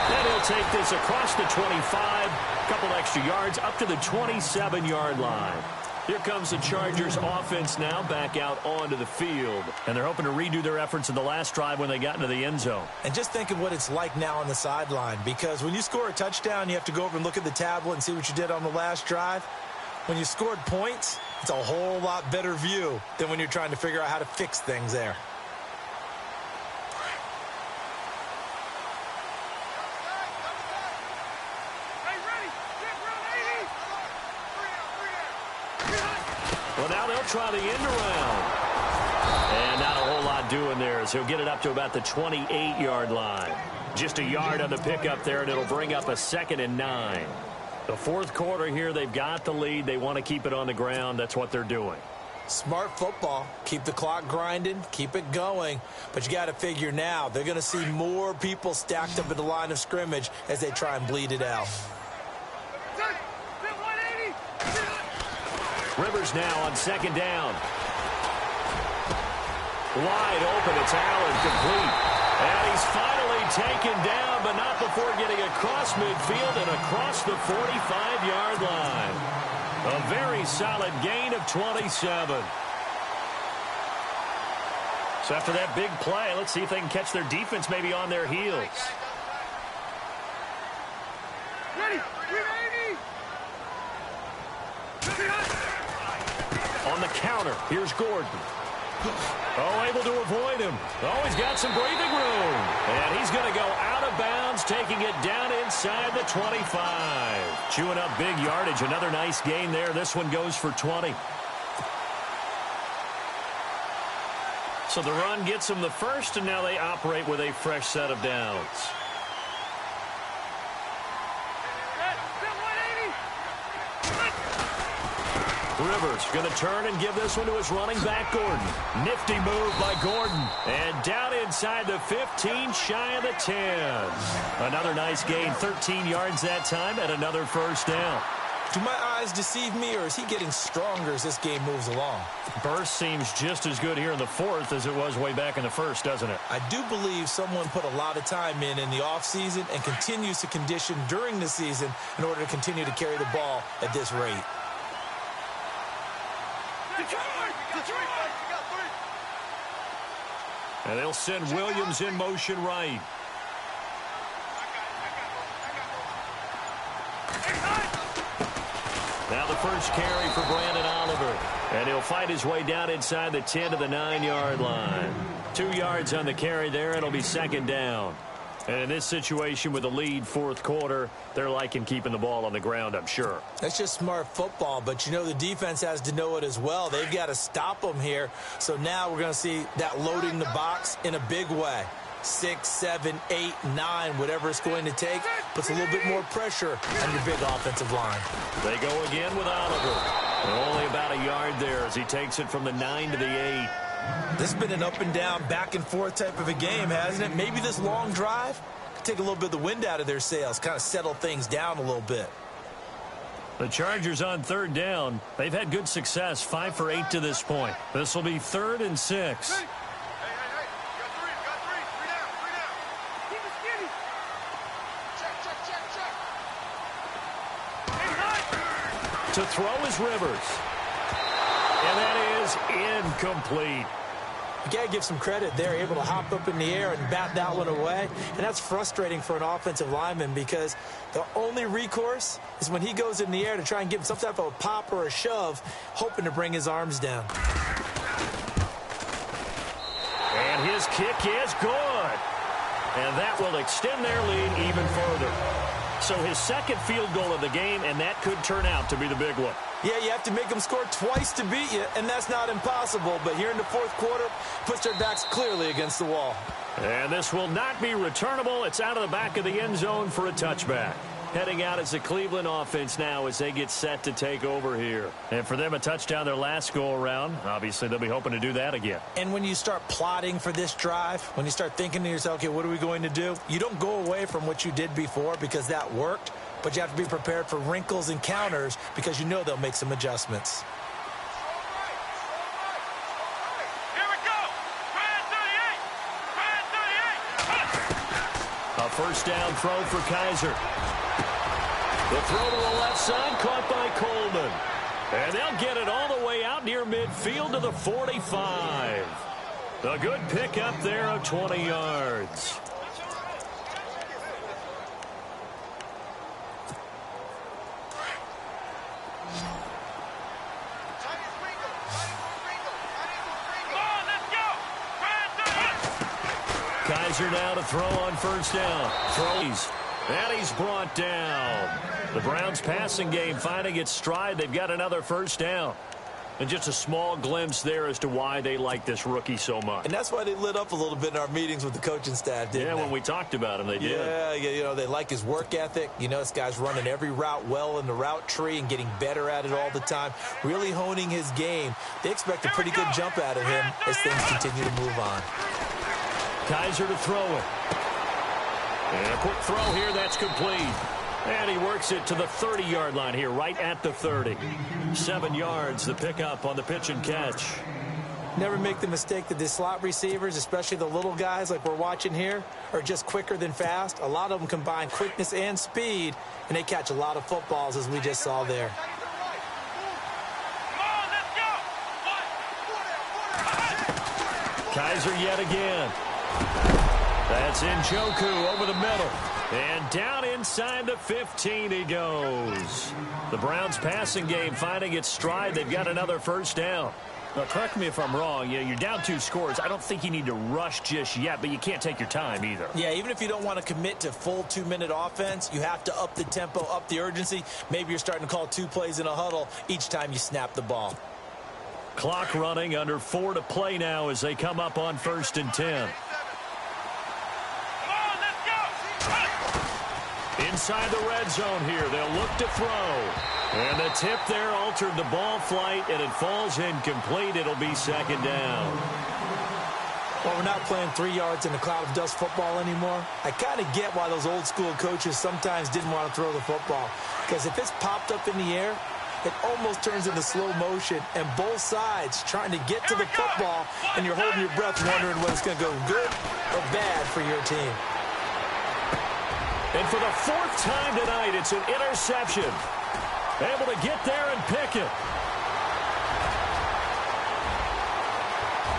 And he'll take this across the 25. Couple extra yards up to the 27-yard line. Here comes the Chargers offense now back out onto the field. And they're hoping to redo their efforts in the last drive when they got into the end zone. And just think of what it's like now on the sideline. Because when you score a touchdown, you have to go over and look at the tablet and see what you did on the last drive. When you scored points, it's a whole lot better view than when you're trying to figure out how to fix things there. Well, now they'll try the end around. And not a whole lot doing there as he'll get it up to about the 28-yard line. Just a yard on the pickup there, and it'll bring up a 2nd and 9. The fourth quarter here, they've got the lead. They want to keep it on the ground. That's what they're doing. Smart football. Keep the clock grinding. Keep it going. But you got to figure now, they're going to see more people stacked up at the line of scrimmage as they try and bleed it out. Rivers now on 2nd down. Wide open. It's Allen, complete. And he's finally taken down, but not before getting across midfield and across the 45-yard line. A very solid gain of 27. So after that big play, let's see if they can catch their defense maybe on their heels. Ready. On the counter, here's Gordon. Oh, able to avoid him. Oh, he's got some breathing room. And he's going to go out of bounds, taking it down inside the 25. Chewing up big yardage. Another nice gain there. This one goes for 20. So the run gets them the first, and now they operate with a fresh set of downs. Rivers going to turn and give this one to his running back, Gordon. Nifty move by Gordon. And down inside the 15, shy of the 10. Another nice gain, 13 yards that time, and another first down. Do my eyes deceive me, or is he getting stronger as this game moves along? Burst seems just as good here in the fourth as it was way back in the first, doesn't it? I do believe someone put a lot of time in the offseason and continues to condition during the season in order to continue to carry the ball at this rate. And they'll send Williams in motion right. Now the first carry for Brandon Oliver. And he'll fight his way down inside the 10 to the 9-yard line. 2 yards on the carry there. It'll be 2nd down. And in this situation with the lead fourth quarter, they're liking keeping the ball on the ground, I'm sure. That's just smart football, but you know the defense has to know it as well. They've got to stop them here. So now we're going to see that loading the box in a big way. 6, 7, 8, 9, whatever it's going to take, puts a little bit more pressure on your big offensive line. They go again with Oliver. And only about a yard there as he takes it from the 9 to the 8. This has been an up and down, back and forth type of a game, hasn't it? Maybe this long drive could take a little bit of the wind out of their sails, kind of settle things down a little bit. The Chargers on 3rd down. They've had good success, 5 for 8 to this point. This will be 3rd and 6. To throw is Rivers. And that is incomplete. You got to give some credit. They're able to hop up in the air and bat that one away. And that's frustrating for an offensive lineman because the only recourse is when he goes in the air to try and give some type of a pop or a shove, hoping to bring his arms down. And his kick is good. And that will extend their lead even further. So his second field goal of the game, and that could turn out to be the big one. Yeah, you have to make them score twice to beat you, and that's not impossible. But here in the fourth quarter, puts their backs clearly against the wall. And this will not be returnable. It's out of the back of the end zone for a touchback. Heading out as the Cleveland offense now as they get set to take over here. And for them, a touchdown their last go-around. Obviously, they'll be hoping to do that again. And when you start plotting for this drive, when you start thinking to yourself, okay, what are we going to do? You don't go away from what you did before because that worked, but you have to be prepared for wrinkles and counters because you know they'll make some adjustments. A first down throw for Kaiser. The throw to the left side, caught by Coleman. And they'll get it all the way out near midfield to the 45. A good pickup there of 20 yards. Kaiser now to throw on first down. Throws. And he's brought down. The Browns passing game finding its stride. They've got another first down. And just a small glimpse there as to why they like this rookie so much. And that's why they lit up a little bit in our meetings with the coaching staff, didn't they? Yeah, when we talked about him, they did. Yeah, you know, they like his work ethic. You know, this guy's running every route well in the route tree and getting better at it all the time, really honing his game. They expect a pretty good jump out of him as things continue to move on. Kaiser to throw it. And a quick throw here, that's complete. And he works it to the 30-yard line here, right at the 30. 7 yards, the pickup on the pitch and catch. Never make the mistake that the slot receivers, especially the little guys like we're watching here, are just quicker than fast. A lot of them combine quickness and speed, and they catch a lot of footballs, as we just saw there. Kaiser yet again. That's Njoku over the middle. And down inside the 15 he goes. The Browns passing game finding its stride. They've got another first down. Now, correct me if I'm wrong. You're down 2 scores. I don't think you need to rush just yet, but you can't take your time either. Yeah, even if you don't want to commit to full 2-minute offense, you have to up the tempo, up the urgency. Maybe you're starting to call 2 plays in a huddle each time you snap the ball. Clock running, under 4 to play now as they come up on 1st and 10. Inside the red zone here, they'll look to throw. And the tip there altered the ball flight, and it falls incomplete. It'll be 2nd down. Well, we're not playing 3 yards in a cloud of dust football anymore. I kind of get why those old school coaches sometimes didn't want to throw the football. Because if it's popped up in the air, it almost turns into slow motion, and both sides trying to get to the football, and you're holding your breath wondering whether it's going to go good or bad for your team. And for the 4th time tonight, it's an interception. Able to get there and pick it.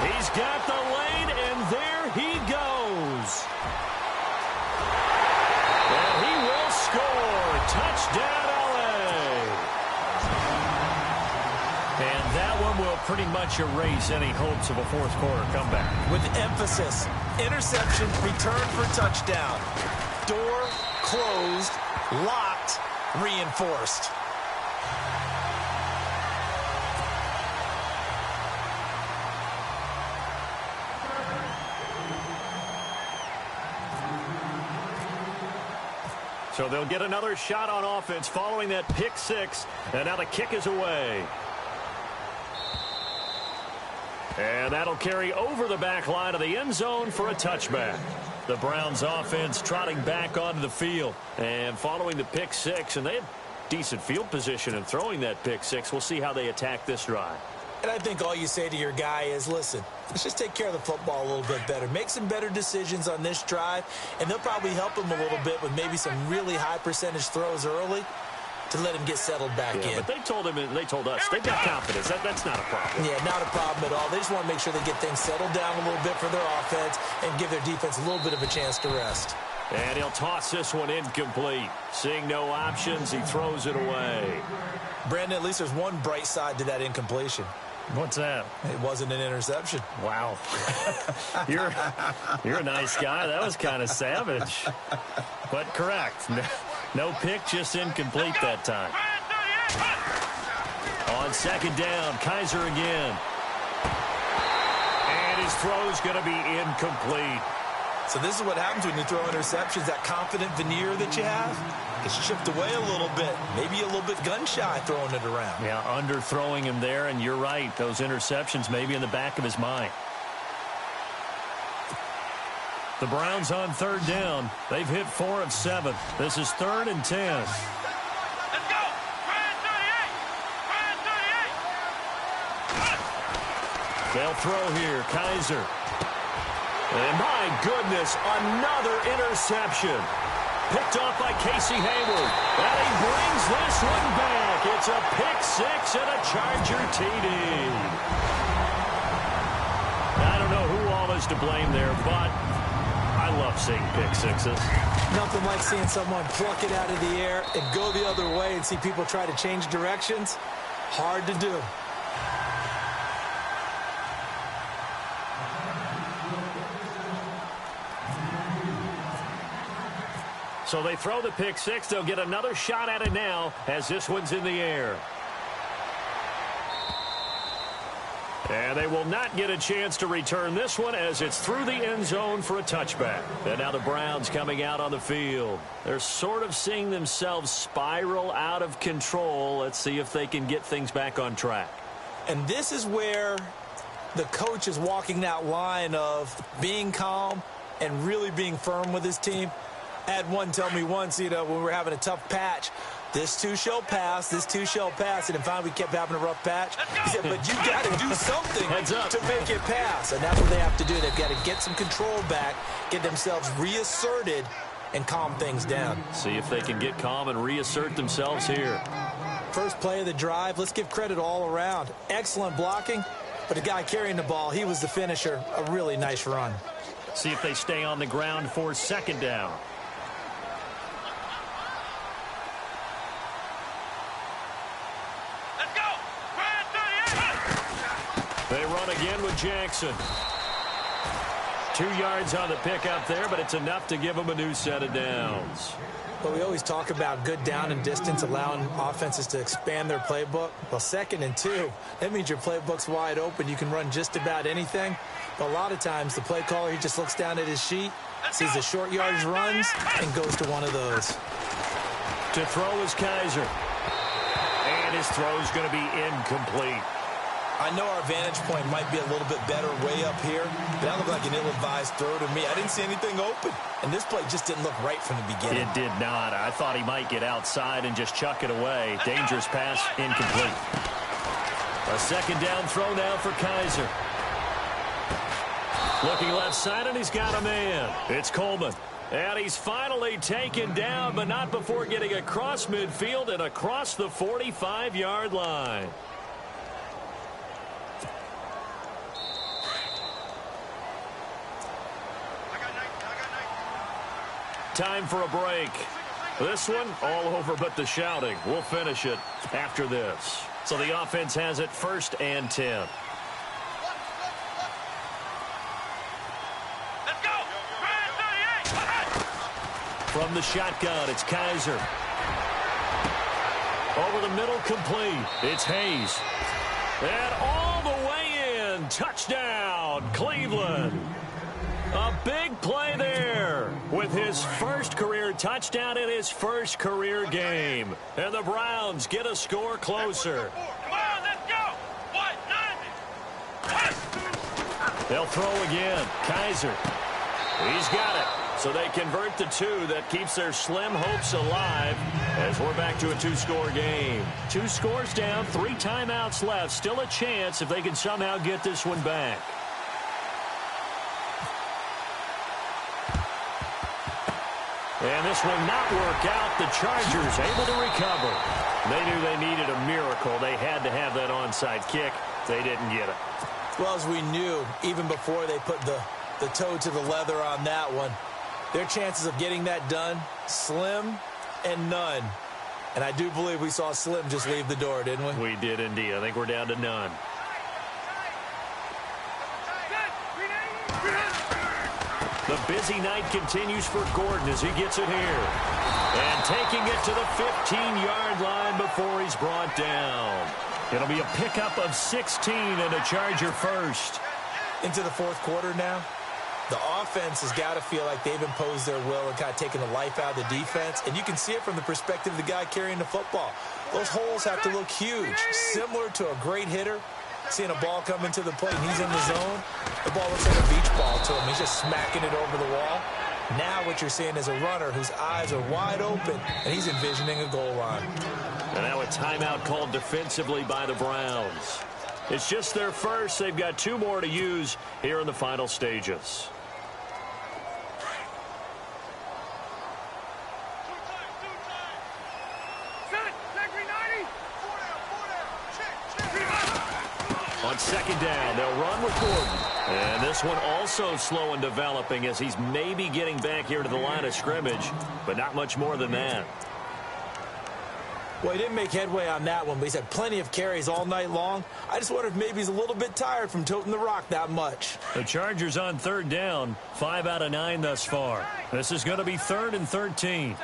He's got the lane, and there he goes. And he will score. Touchdown, LA. And that one will pretty much erase any hopes of a 4th quarter comeback. With emphasis, interception, return for touchdown. Door closed, locked, reinforced. So they'll get another shot on offense following that pick 6, and now the kick is away. And that'll carry over the back line of the end zone for a touchback. The Browns offense trotting back onto the field and following the pick 6, and they have decent field position in throwing that pick 6. We'll see how they attack this drive. And I think all you say to your guy is, listen, let's just take care of the football a little bit better. Make some better decisions on this drive, and they'll probably help him a little bit with maybe some really high percentage throws early to let him get settled back in. But they told him, and they told us, they've got confidence. That's not a problem. Yeah, not a problem at all. They just want to make sure they get things settled down a little bit for their offense and give their defense a little bit of a chance to rest. And he'll toss this one incomplete. Seeing no options, he throws it away. Brandon, at least there's one bright side to that incompletion. What's that? It wasn't an interception. Wow. You're a nice guy. That was kind of savage. But correct. No pick, just incomplete that time. On second down, Kaiser again. And his throw's going to be incomplete. So this is what happens when you throw interceptions. That confident veneer that you have gets chipped away a little bit. Maybe a little bit gun-shy throwing it around. Yeah, underthrowing him there, and you're right. Those interceptions may be in the back of his mind. The Browns on third down. They've hit 4 of 7. This is 3rd and 10. Let's go! Brand 38! They'll throw here. Kaiser. And my goodness, another interception. Picked off by Casey Hayward. And he brings this one back. It's a pick 6 and a Charger TD. I don't know who all is to blame there, but I love seeing pick 6s. Nothing like seeing someone pluck it out of the air and go the other way and see people try to change directions. Hard to do. So they throw the pick 6. They'll get another shot at it now as this one's in the air. And they will not get a chance to return this one as it's through the end zone for a touchback. And now the Browns coming out on the field. They're sort of seeing themselves spiral out of control. Let's see if they can get things back on track. And this is where the coach is walking that line of being calm and really being firm with his team. I had one tell me once, when we were having a tough patch, this too shall pass, this too shall pass. And then finally we kept having a rough patch. He said, but you got to do something to make it pass. And that's what they have to do. They've got to get some control back, get themselves reasserted, and calm things down. See if they can get calm and reassert themselves here. First play of the drive, let's give credit all around. Excellent blocking, but the guy carrying the ball, he was the finisher. A really nice run. See if they stay on the ground for second down. They run again with Jackson. 2 yards on the pickup there, but it's enough to give them a new set of downs. But we always talk about good down and distance, allowing offenses to expand their playbook. Well, 2nd and 2, that means your playbook's wide open. You can run just about anything. But a lot of times, the play caller, he just looks down at his sheet, sees the short yardage runs, and goes to one of those. To throw is Kaiser. And his throw is going to be incomplete. I know our vantage point might be a little bit better way up here, but that looked like an ill-advised throw to me. I didn't see anything open, and this play just didn't look right from the beginning. It did not. I thought he might get outside and just chuck it away. Dangerous pass, incomplete. A second down throw now for Kaiser. Looking left side, and he's got a man. It's Coleman. And he's finally taken down, but not before getting across midfield and across the 45-yard line. Time for a break. This one, all over but the shouting. We'll finish it after this. So the offense has it 1st and 10. Let's go! Brand 38! From the shotgun, it's Kaiser. Over the middle, complete. It's Hayes. And all the way in. Touchdown, Cleveland. A big play there with his first career touchdown in his first career game. And the Browns get a score closer. Come on, let's go! 190! They'll throw again. Kaiser. He's got it. So they convert the 2. That keeps their slim hopes alive as we're back to a 2-score game. 2 scores down, 3 timeouts left. Still a chance if they can somehow get this one back. And this will not work out. The Chargers able to recover. They knew they needed a miracle. They had to have that onside kick. They didn't get it. Well, as we knew, even before they put the toe to the leather on that one, their chances of getting that done, slim and none. And I do believe we saw Slim just leave the door, didn't we? We did indeed. I think we're down to none. The busy night continues for Gordon as he gets it here. And taking it to the 15-yard line before he's brought down. It'll be a pickup of 16 and a Charger first. Into the fourth quarter now. The offense has got to feel like they've imposed their will and kind of taken the life out of the defense. And you can see it from the perspective of the guy carrying the football. Those holes have to look huge, similar to a great hitter. Seeing a ball come into the plate and he's in the zone, the ball looks like a beach ball to him. He's just smacking it over the wall. Now what you're seeing is a runner whose eyes are wide open, and he's envisioning a goal line. And now a timeout called defensively by the Browns. It's just their first. They've got 2 more to use here in the final stages. On second down, they'll run with Gordon. And this one also slow in developing as he's maybe getting back here to the line of scrimmage, but not much more than that. Well, he didn't make headway on that one, but he's had plenty of carries all night long. I just wonder if maybe he's a little bit tired from toting the rock that much. The Chargers on third down, 5 out of 9 thus far. This is going to be 3rd and 13.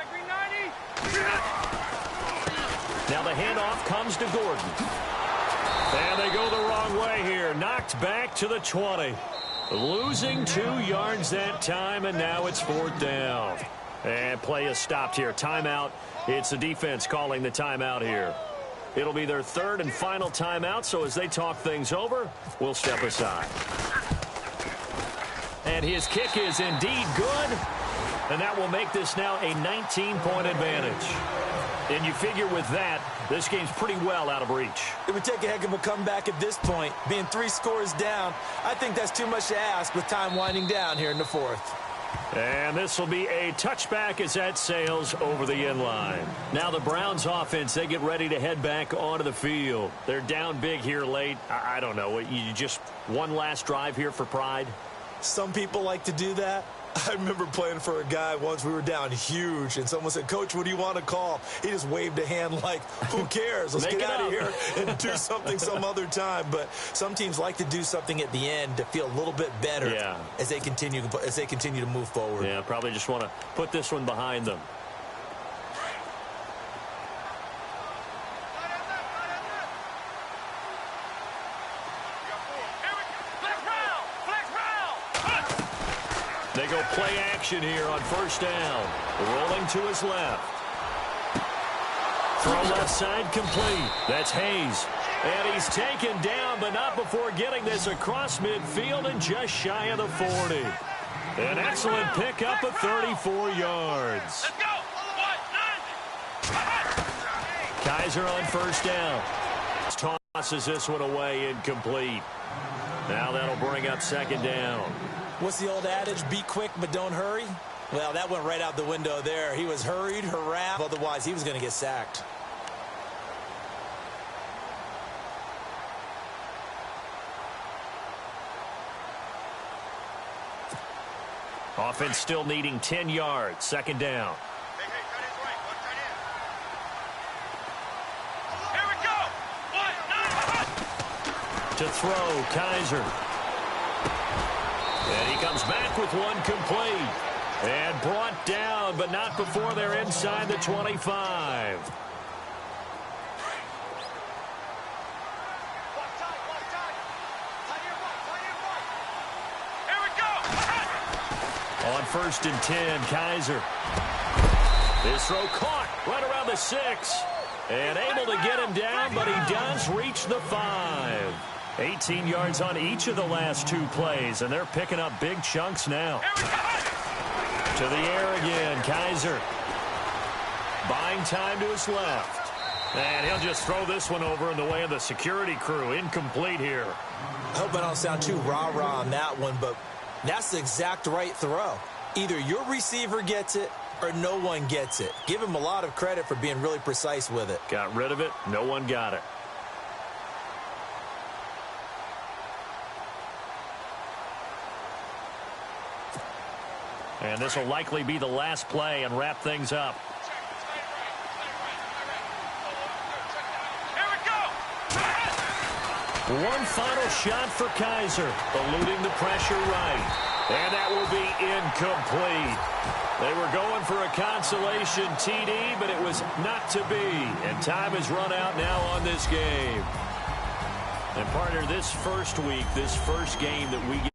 Now the handoff comes to Gordon. And they go the wrong way here. Knocked back to the 20. Losing 2 yards that time, and now it's 4th down. And play is stopped here. Timeout. It's the defense calling the timeout here. It'll be their 3rd and final timeout, so as they talk things over, we'll step aside. And his kick is indeed good. And that will make this now a 19-point advantage. And you figure with that, this game's pretty well out of reach. It would take a heck of a comeback at this point. Being 3 scores down, I think that's too much to ask with time winding down here in the 4th. And this will be a touchback as that sails over the end line. Now the Browns offense, they get ready to head back onto the field. They're down big here late. I don't know. You just one last drive here for pride? Some people like to do that. I remember playing for a guy once. We were down huge, and someone said, "Coach, what do you want to call?" He just waved a hand like, who cares? Let's get out of here and do something some other time. But some teams like to do something at the end to feel a little bit better as they continue to move forward. Yeah, probably just want to put this one behind them. They go play action here on 1st down. Rolling to his left. Throw left side complete. That's Hayes. And he's taken down, but not before getting this across midfield and just shy of the 40. An excellent pickup of 34 yards. Let's go. Kaiser on 1st down. Tosses this one away, incomplete. Now that'll bring up 2nd down. What's the old adage? Be quick, but don't hurry? Well, that went right out the window there. He was hurried, harassed. Otherwise, he was going to get sacked. Offense still needing 10 yards. 2nd down. Here we go. To throw, Kaiser. And he comes back with one complete. And brought down, but not before they're inside the 25. Here we go. On 1st and 10, Kaiser. This throw caught right around the 6. And able to get him down, but he does reach the 5. 18 yards on each of the last 2 plays, and they're picking up big chunks now. To the air again, Kaiser. Buying time to his left. And he'll just throw this one over in the way of the security crew. Incomplete here. I hope I don't sound too rah-rah on that one, but that's the exact right throw. Either your receiver gets it or no one gets it. Give him a lot of credit for being really precise with it. Got rid of it. No one got it. And this will likely be the last play and wrap things up. Here we go. One final shot for Kaiser, eluding the pressure right. And that will be incomplete. They were going for a consolation TD, but it was not to be. And time has run out now on this game. And partner, this first week, this first game that we get